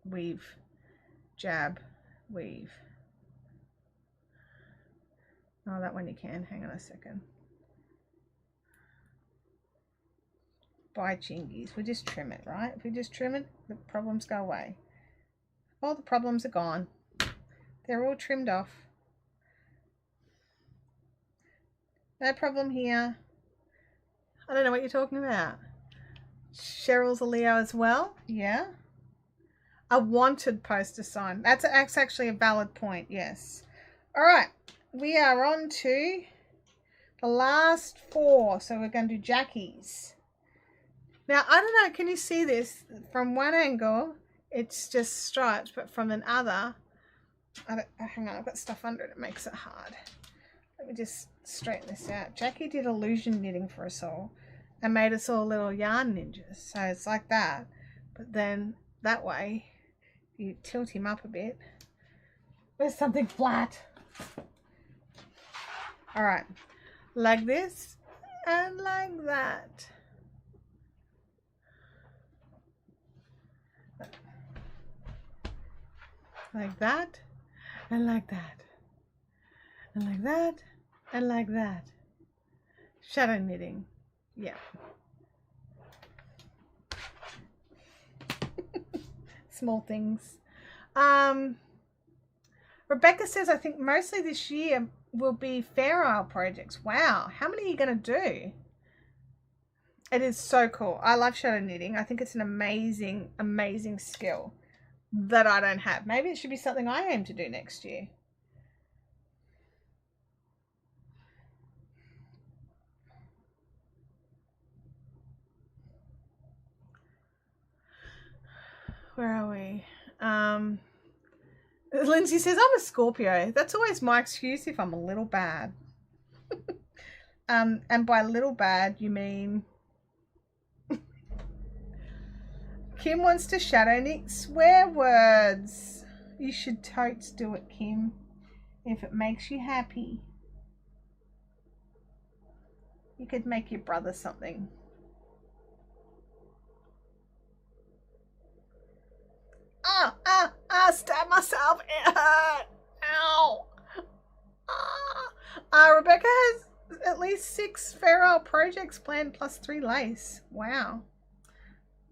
weave, jab, weave. Oh, that one you can. Hang on a second. By chingies. We just trim it, right? If we just trim it, the problems go away. All the problems are gone. They're all trimmed off. No problem here. I don't know what you're talking about. Cheryl's a Leo as well. Yeah. A wanted poster sign. That's actually a valid point. Yes. All right. We are on to the last 4. So we're going to do Jackie's. Now, I don't know. Can you see this? From one angle, it's just stripes. But from another, hang on. I've got stuff under it. It makes it hard. Let me just straighten this out. Jackie did illusion knitting for us all and made us all little yarn ninjas. So it's like that. But then that way, you tilt him up a bit. There's something flat. All right. Like this and like that. Like that and like that. And like that and like that. Shadow knitting. Yeah. Small things. Rebecca says, I think mostly this year will be Fair Isle projects. Wow. How many are you going to do? It is so cool. I love shadow knitting. I think it's an amazing, amazing skill that I don't have. Maybe it should be something I aim to do next year. Where are we? Lindsay says, I'm a Scorpio. That's always my excuse if I'm a little bad. And by little bad, you mean... Kim wants to shadow knit swear words. You should totes do it, Kim, if it makes you happy. You could make your brother something. Stab myself. It hurt. Ow. Rebecca has at least 6 Fair Isle projects planned plus 3 lace. Wow.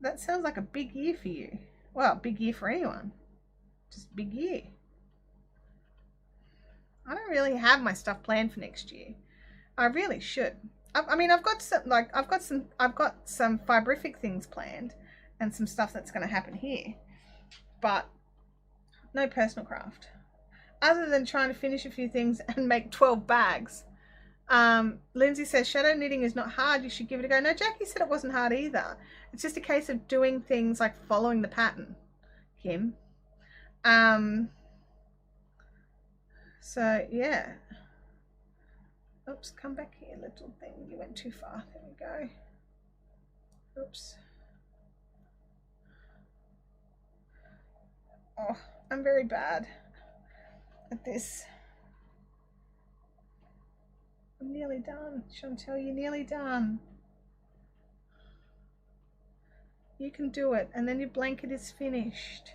That sounds like a big year for you. Well, big year for anyone. Just big year. I don't really have my stuff planned for next year. I really should. I mean, I've got some Fiberific things planned and some stuff that's going to happen here, but no personal craft. Other than trying to finish a few things and make 12 bags. Lindsay says, shadow knitting is not hard. You should give it a go. No, Jackie said it wasn't hard either. It's just a case of doing things like following the pattern, Kim. So, yeah. Oops, come back here, little thing. You went too far. There we go. Oops. Oh, I'm very bad at this. I'm nearly done. Chantel, you're nearly done. You can do it, and then your blanket is finished.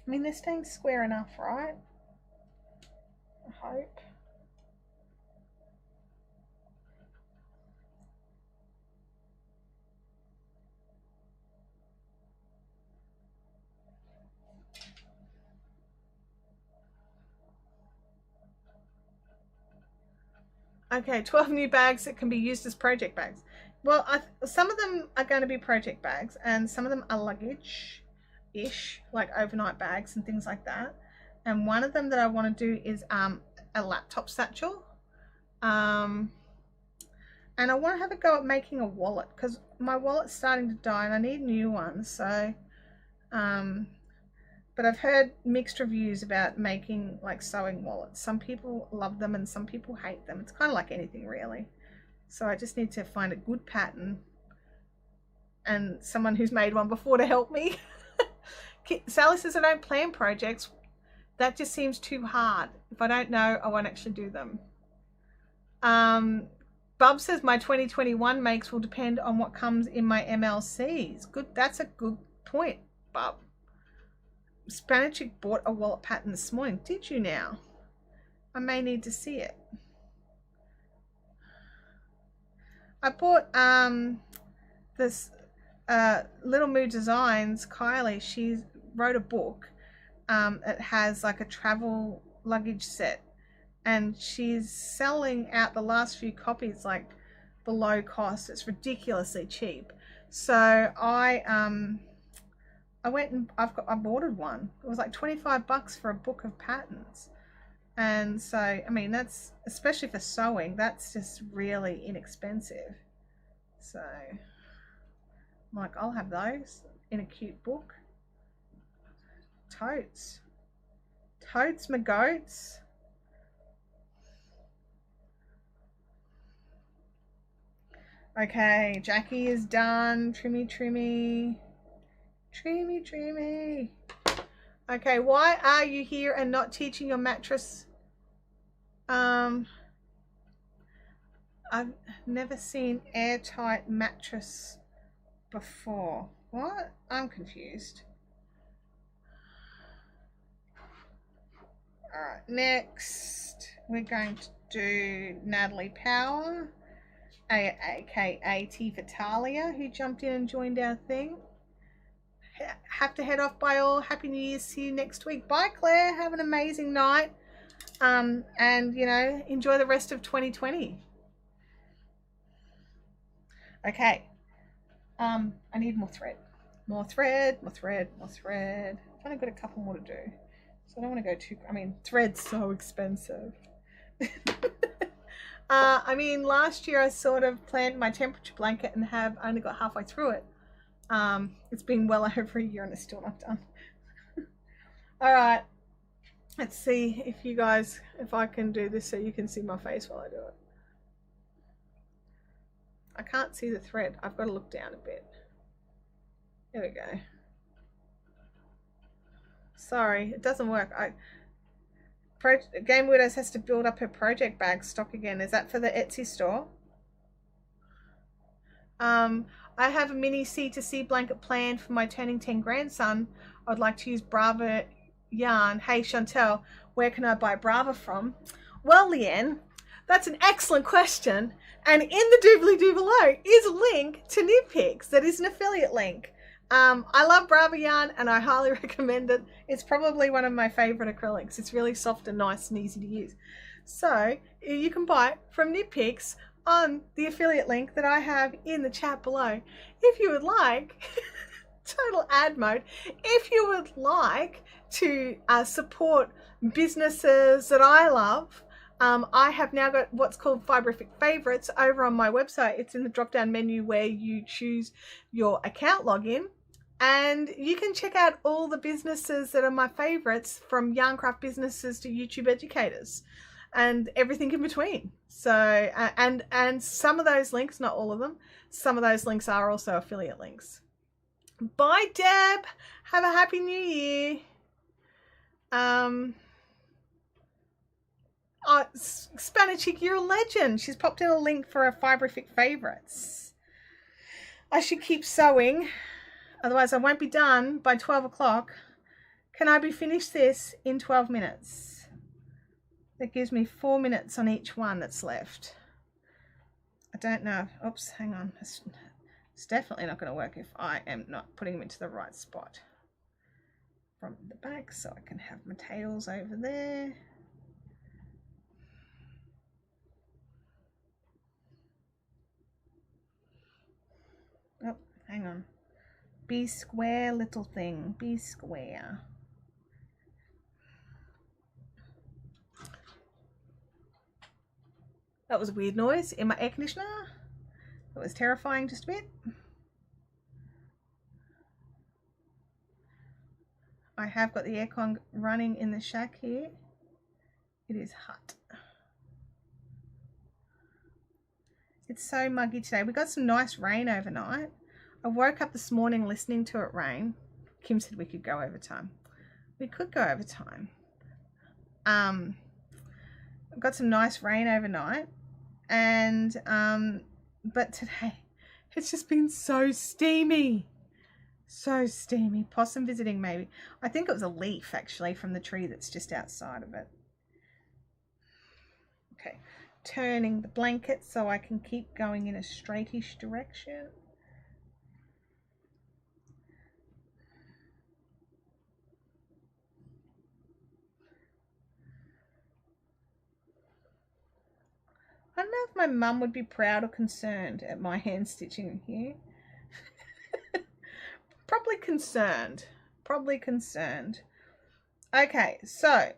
I mean, they're staying square enough, right? I hope. Okay, 12 new bags that can be used as project bags. Well, some of them are going to be project bags, and some of them are luggage-ish, like overnight bags and things like that. And one of them that I want to do is a laptop satchel. And I want to have a go at making a wallet, because my wallet's starting to die and I need new ones. So, but I've heard mixed reviews about making like sewing wallets. Some people love them and some people hate them. It's kind of like anything really. So I just need to find a good pattern and someone who's made one before to help me. Sally says I don't plan projects. That just seems too hard. If I don't know, I won't actually do them. Bub says my 2021 makes will depend on what comes in my MLCs. Good, that's a good point, Bub. Spanichick bought a wallet pattern this morning. Did you now? I may need to see it. I bought this Little Moo Designs, Kylie, she wrote a book. It has like a travel luggage set, and she's selling out the last few copies like below cost. It's ridiculously cheap. So I went and I ordered one. It was like $25 for a book of patterns. And so, I mean, that's, especially for sewing, that's just really inexpensive. So, I'm like, I'll have those in a cute book. Totes. Totes my goats. Okay, Jackie is done. Trimmy, trimmy. Trimmy, trimmy. Okay, why are you here and not teaching your mattress? I've never seen airtight mattress before. What? I'm confused. Alright, next we're going to do Natalie Power, aka T Vitalia, who jumped in and joined our thing. Have to head off. Bye all. Happy New Year's. See you next week. Bye Claire. Have an amazing night. And you know, enjoy the rest of 2020. Okay. I need more thread. More thread, more thread, more thread. I've only got a couple more to do. So I don't want to go too, I mean, thread's so expensive. I mean, last year I sort of planned my temperature blanket and have only got halfway through it. It's been well over a year and it's still not done. All right, let's see if you guys, if I can do this so you can see my face while I do it. I can't see the thread. I've got to look down a bit. There we go. Sorry, it doesn't work. Game Widows has to build up her project bag stock again. Is that for the Etsy store? I have a mini C2C blanket planned for my turning 10 grandson. I'd like to use Brava yarn. Hey Chantel, where can I buy Brava from? Well, Leanne, that's an excellent question. And in the doobly-doo below is a link to Knit Picks that is an affiliate link. I love Brava yarn and I highly recommend it. It's probably one of my favorite acrylics. It's really soft and nice and easy to use. So you can buy it from Nitpicks on the affiliate link that I have in the chat below. If you would like, total ad mode, if you would like to support businesses that I love, I have now got what's called Fiberific favorites over on my website. It's in the drop down menu where you choose your account login, and you can check out all the businesses that are my favorites, from yarn craft businesses to YouTube educators and everything in between. So and some of those links, not all of them, some of those links are also affiliate links. Bye, Deb. Have a happy new year. Oh, Spanish Chick, you're a legend. She's popped in a link for her Fiberific favorites. I should keep sewing, otherwise I won't be done by 12 o'clock. Can I be finished this in 12 minutes? That gives me 4 minutes on each one that's left. I don't know. Oops, hang on. It's definitely not going to work if I am not putting them into the right spot from the back, so I can have my tails over there. Oh, hang on. Be square, little thing. Be square. That was a weird noise in my air conditioner. It was terrifying just a bit. I have got the aircon running in the shack here. It is hot. It's so muggy today. We got some nice rain overnight. I woke up this morning listening to it rain. Kim said we could go overtime. We could go overtime. I've got some nice rain overnight, and but today it's just been so steamy. So steamy. Possum visiting maybe. I think it was a leaf actually from the tree that's just outside of it. Okay, turning the blanket so I can keep going in a straightish direction. I don't know if my mum would be proud or concerned at my hand stitching here. Probably concerned. Probably concerned. Okay, so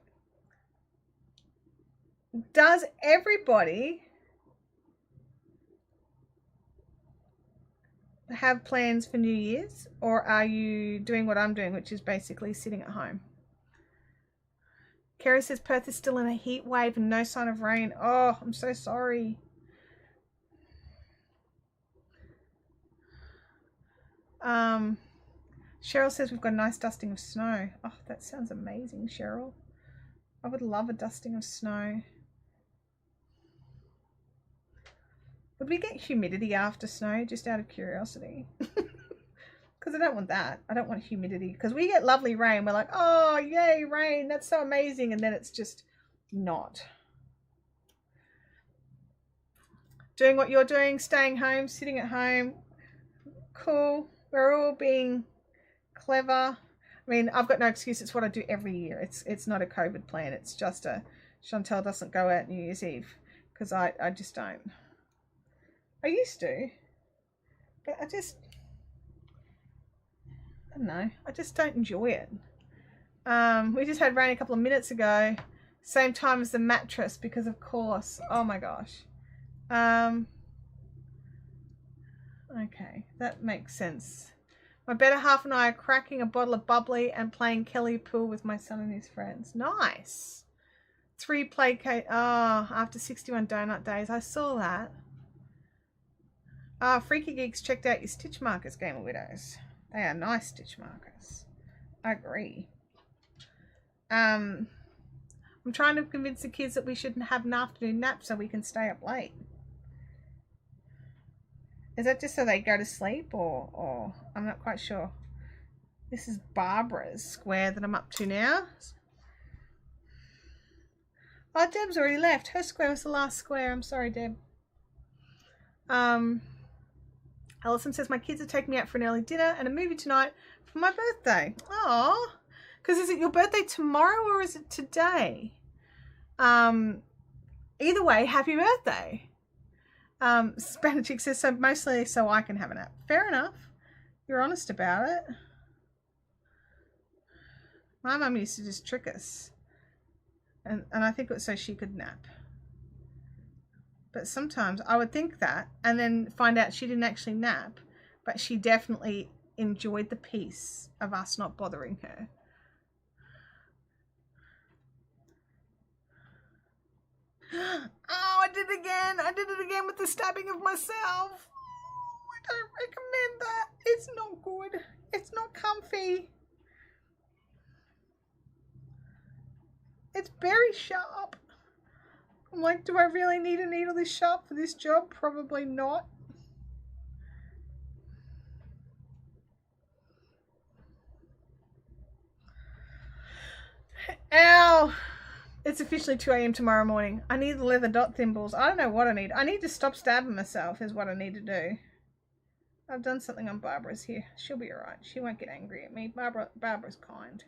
does everybody have plans for New Year's, or are you doing what I'm doing, which is basically sitting at home? Kerry says Perth is still in a heat wave and no sign of rain. Oh, I'm so sorry. Cheryl says we've got a nice dusting of snow. Oh, that sounds amazing, Cheryl. I would love a dusting of snow. Would we get humidity after snow, just out of curiosity? Because I don't want that. I don't want humidity. Because we get lovely rain. We're like, oh, yay, rain. That's so amazing. And then it's just not. Doing what you're doing, staying home, sitting at home. Cool. We're all being clever. I mean, I've got no excuse. It's what I do every year. It's not a COVID plan. It's just a Chantel doesn't go out New Year's Eve. Because I just don't. I used to. But I don't know. I just don't enjoy it. We just had rain a couple of minutes ago. Same time as the mattress, because of course. Oh my gosh. Okay, that makes sense. My better half and I are cracking a bottle of bubbly and playing Kelly pool with my son and his friends. Nice. 3 placate. Oh, after 61 donut days. I saw that. Freaky Geeks checked out your stitch markers, Gamer Widows. They are nice stitch markers. I agree. I'm trying to convince the kids that we shouldn't have an afternoon nap so we can stay up late. Is that just so they go to sleep, or I'm not quite sure. This is Barbara's square that I'm up to now. Oh, Deb's already left. Her square was the last square. I'm sorry, Deb. Alison says, my kids are taking me out for an early dinner and a movie tonight for my birthday. Oh, because is it your birthday tomorrow or is it today? Either way, happy birthday. Spanish says, so mostly so I can have a nap. Fair enough. You're honest about it. My mum used to just trick us. And I think it was so she could nap. But sometimes I would think that and then find out she didn't actually nap, but she definitely enjoyed the peace of us not bothering her. Oh, I did it again. I did it again with the stabbing of myself. Oh, I don't recommend that. It's not good. It's not comfy. It's very sharp. I'm like, do I really need a needle this sharp for this job? Probably not. Ow! It's officially 2 a.m. tomorrow morning. I need the leather dot thimbles. I don't know what I need. I need to stop stabbing myself is what I need to do. I've done something on Barbara's here. She'll be alright. She won't get angry at me. Barbara's kind.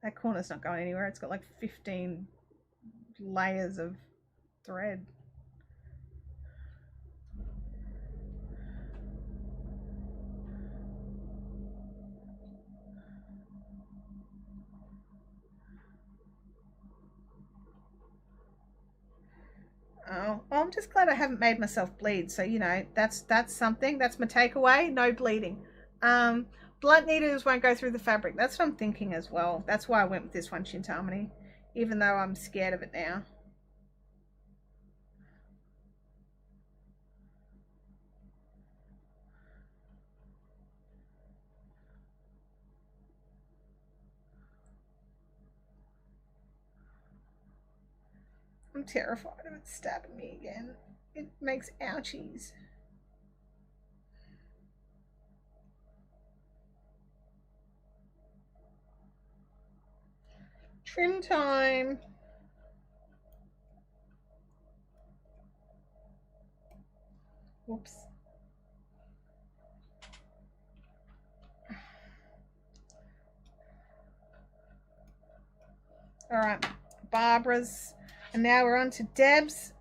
That corner's not going anywhere. It's got like 15 layers of thread. Oh, well, I'm just glad I haven't made myself bleed. So, you know, that's something. That's my takeaway. No bleeding. Blunt needles won't go through the fabric. That's what I'm thinking as well. That's why I went with this one, Chintamani, even though I'm scared of it now. I'm terrified of it stabbing me again. It makes ouchies. Trim time. Whoops. All right, Barbara's. And now we're on to Deb's.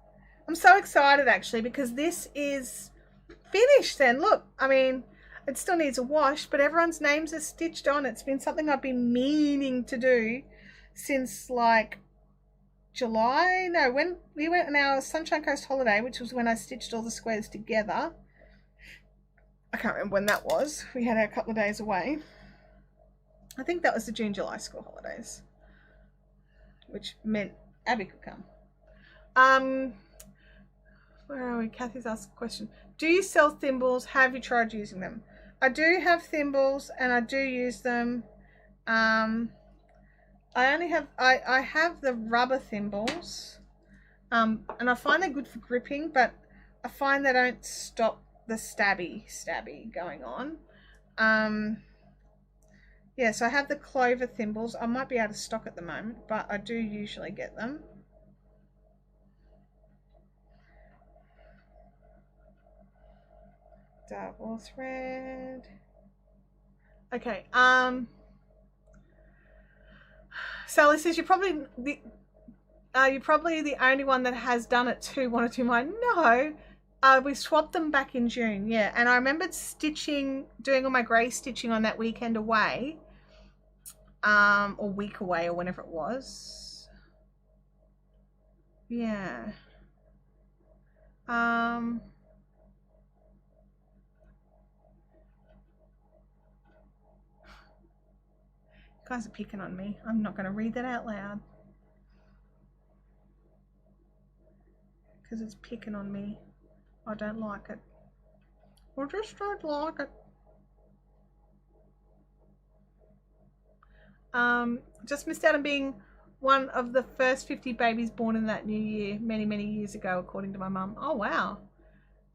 I'm so excited actually because this is finished then. Look, I mean, it still needs a wash, but everyone's names are stitched on. It's been something I've been meaning to do since like July. No, when we went on our Sunshine Coast holiday, which was when I stitched all the squares together. I can't remember when that was. We had a couple of days away. I think that was the June-July school holidays, which meant Abby could come. Where are we? Kathy's asked a question. Do you sell thimbles? Have you tried using them? I do have thimbles and I do use them. I have the rubber thimbles. And I find they're good for gripping, but I find they don't stop the stabby going on. Yeah, so I have the clover thimbles. I might be out of stock at the moment, but I do usually get them. Double thread. Okay, Sally says you're probably the only one that has done it too. Want to do mine? No. We swapped them back in June, yeah. And I remembered doing all my grey stitching on that weekend away. Or week away or whenever it was. Yeah. You guys are picking on me. I'm not going to read that out loud. Because it's picking on me. I don't like it. I just don't like it. Just missed out on being one of the first 50 babies born in that new year, many years ago, according to my mum. Oh, wow.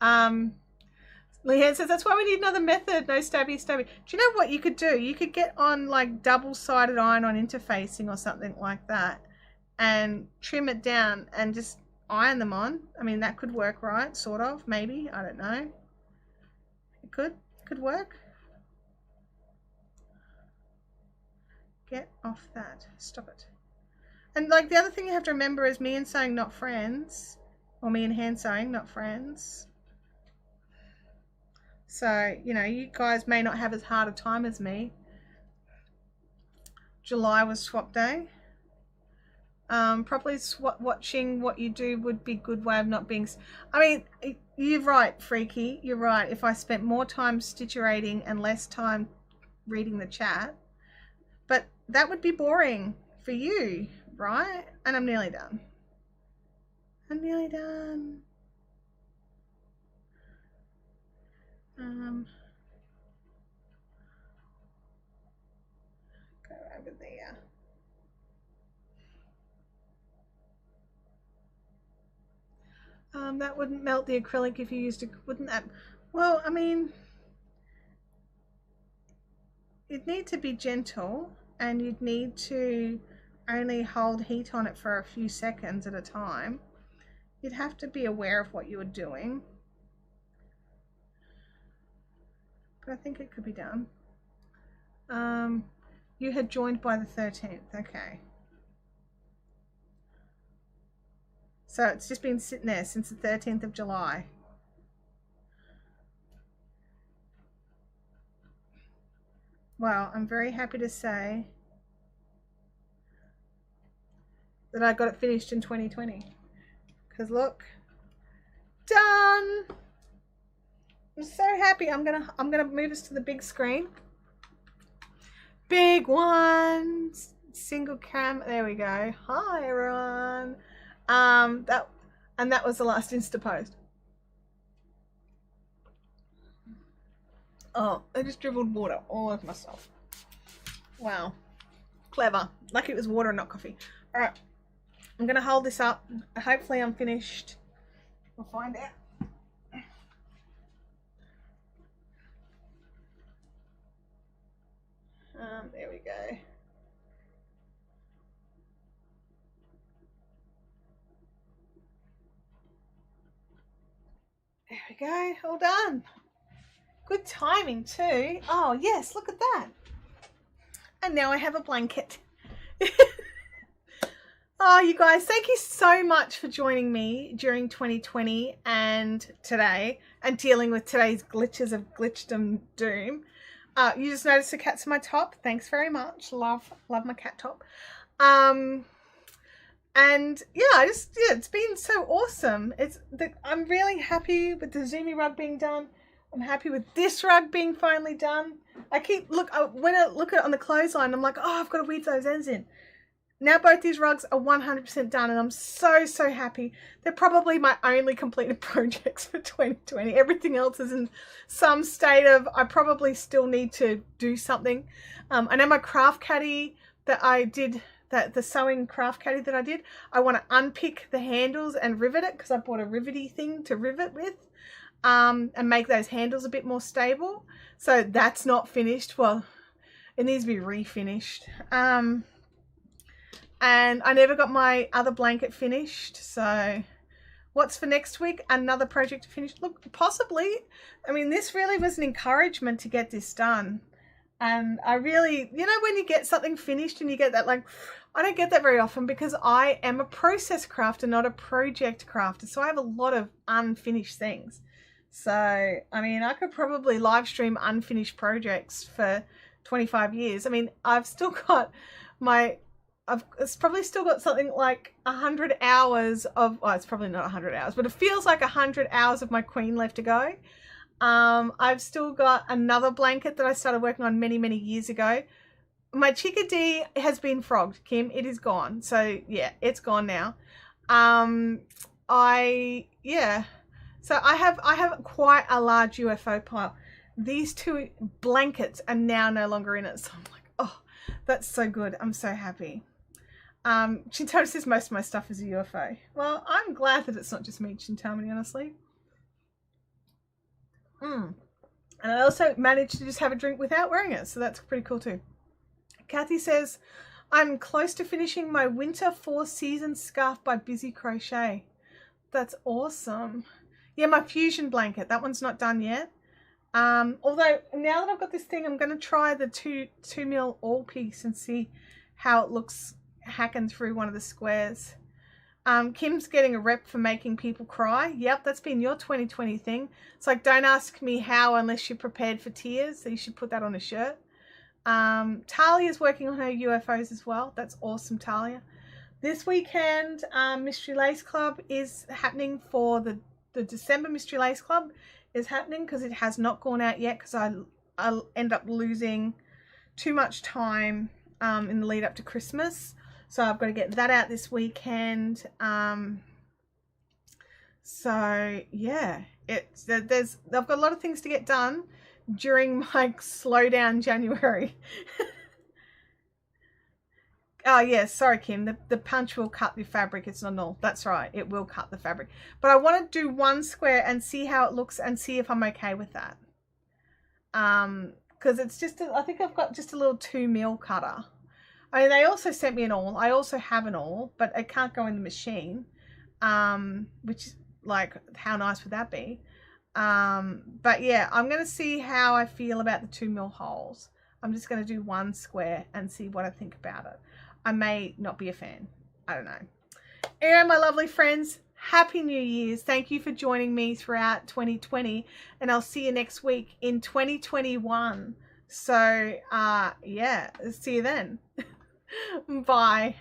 Leanne says, that's why we need another method. No stabby. Do you know what you could do? You could get on like double-sided iron-on interfacing or something like that and trim it down and just iron them on. I mean, that could work, right? Sort of, maybe. I don't know. It could work. Get off that. Stop it. And like the other thing you have to remember is me and sewing, not friends. Or me and hand sewing, not friends. So, you know, you guys may not have as hard a time as me. July was swap day. Probably watching what you do would be a good way of not being... I mean, you're right, Freaky. You're right. If I spent more time stitcherating and less time reading the chat. But that would be boring for you, right? And I'm nearly done. I'm nearly done. Go over there. That wouldn't melt the acrylic if you used it, wouldn't that? Well, I mean, you'd need to be gentle and you'd need to only hold heat on it for a few seconds at a time. You'd have to be aware of what you were doing. But I think it could be done. You had joined by the 13th. Okay. So it's just been sitting there since the 13th of July. Well, I'm very happy to say that I got it finished in 2020. Because look, done. I'm so happy. I'm gonna move us to the big screen. Big one, single cam. There we go. Hi everyone. That was the last Insta post. Oh, I just dribbled water all over myself. Wow, clever. Lucky it was water and not coffee. All right, I'm gonna hold this up. Hopefully I'm finished. We'll find out. There we go. There we go, all done. Good timing too. Oh yes, look at that. And now I have a blanket. Oh, you guys, thank you so much for joining me during 2020 and today, and dealing with today's glitches of glitchdom doom. You just noticed the cat's on my top. Thanks very much. Love my cat top. And yeah, it's been so awesome. I'm really happy with the zoomy rug being done. I'm happy with this rug being finally done. When I look at it on the clothesline, I'm like, oh, I've got to weave those ends in. Now both these rugs are 100% done and I'm so happy. They're probably my only completed projects for 2020. Everything else is in some state of, I probably still need to do something. I know my craft caddy that I did, the sewing craft caddy that I did, I want to unpick the handles and rivet it because I bought a rivety thing to rivet with. And make those handles a bit more stable. So that's not finished. Well, it needs to be refinished. And I never got my other blanket finished. So what's for next week? Another project to finish. Look, possibly. I mean, this really was an encouragement to get this done. And I really, you know, when you get something finished and you get that, like, I don't get that very often because I am a process crafter, not a project crafter. So I have a lot of unfinished things. So, I mean, I could probably live stream unfinished projects for 25 years. I mean, I've still got it's probably still got something like 100 hours of, well, it's probably not 100 hours, but it feels like 100 hours of my queen left to go. I've still got another blanket that I started working on many years ago. My chickadee has been frogged, Kim. It is gone. So, yeah, it's gone now. So I have quite a large UFO pile. These two blankets are now no longer in it. So I'm like, oh, that's so good. I'm so happy. Shintaro says most of my stuff is a UFO. Well, I'm glad that it's not just me, Shintamani, honestly. And I also managed to just have a drink without wearing it. So that's pretty cool too. Kathy says, I'm close to finishing my winter 4 season scarf by Busy Crochet. That's awesome. Yeah, my fusion blanket, that one's not done yet. Although now that I've got this thing, I'm going to try the 2mm all piece and see how it looks hacking through one of the squares. Kim's getting a rep for making people cry. Yep, that's been your 2020 thing. It's like, don't ask me how unless you're prepared for tears. So you should put that on a shirt. Talia's working on her UFOs as well. That's awesome, Talia. This weekend, Mystery Lace Club is happening for the December Mystery Lace Club is happening because it has not gone out yet because I'll end up losing too much time in the lead up to Christmas. So I've got to get that out this weekend. So yeah, I've got a lot of things to get done during my slow down January. Oh yes, sorry Kim, the punch will cut the fabric. It's not all. That's right, it will cut the fabric. But I want to do one square and see how it looks and see if I'm okay with that. Because it's just I think I've got just a little 2mm cutter. I mean, they also sent me an awl. I also have an awl, but it can't go in the machine. Which, like, how nice would that be? But yeah, I'm going to see how I feel about the 2mm holes. I'm just going to do one square and see what I think about it. I may not be a fan. I don't know. Anyway, my lovely friends, Happy New Year's. Thank you for joining me throughout 2020. And I'll see you next week in 2021. So, yeah, see you then. Bye.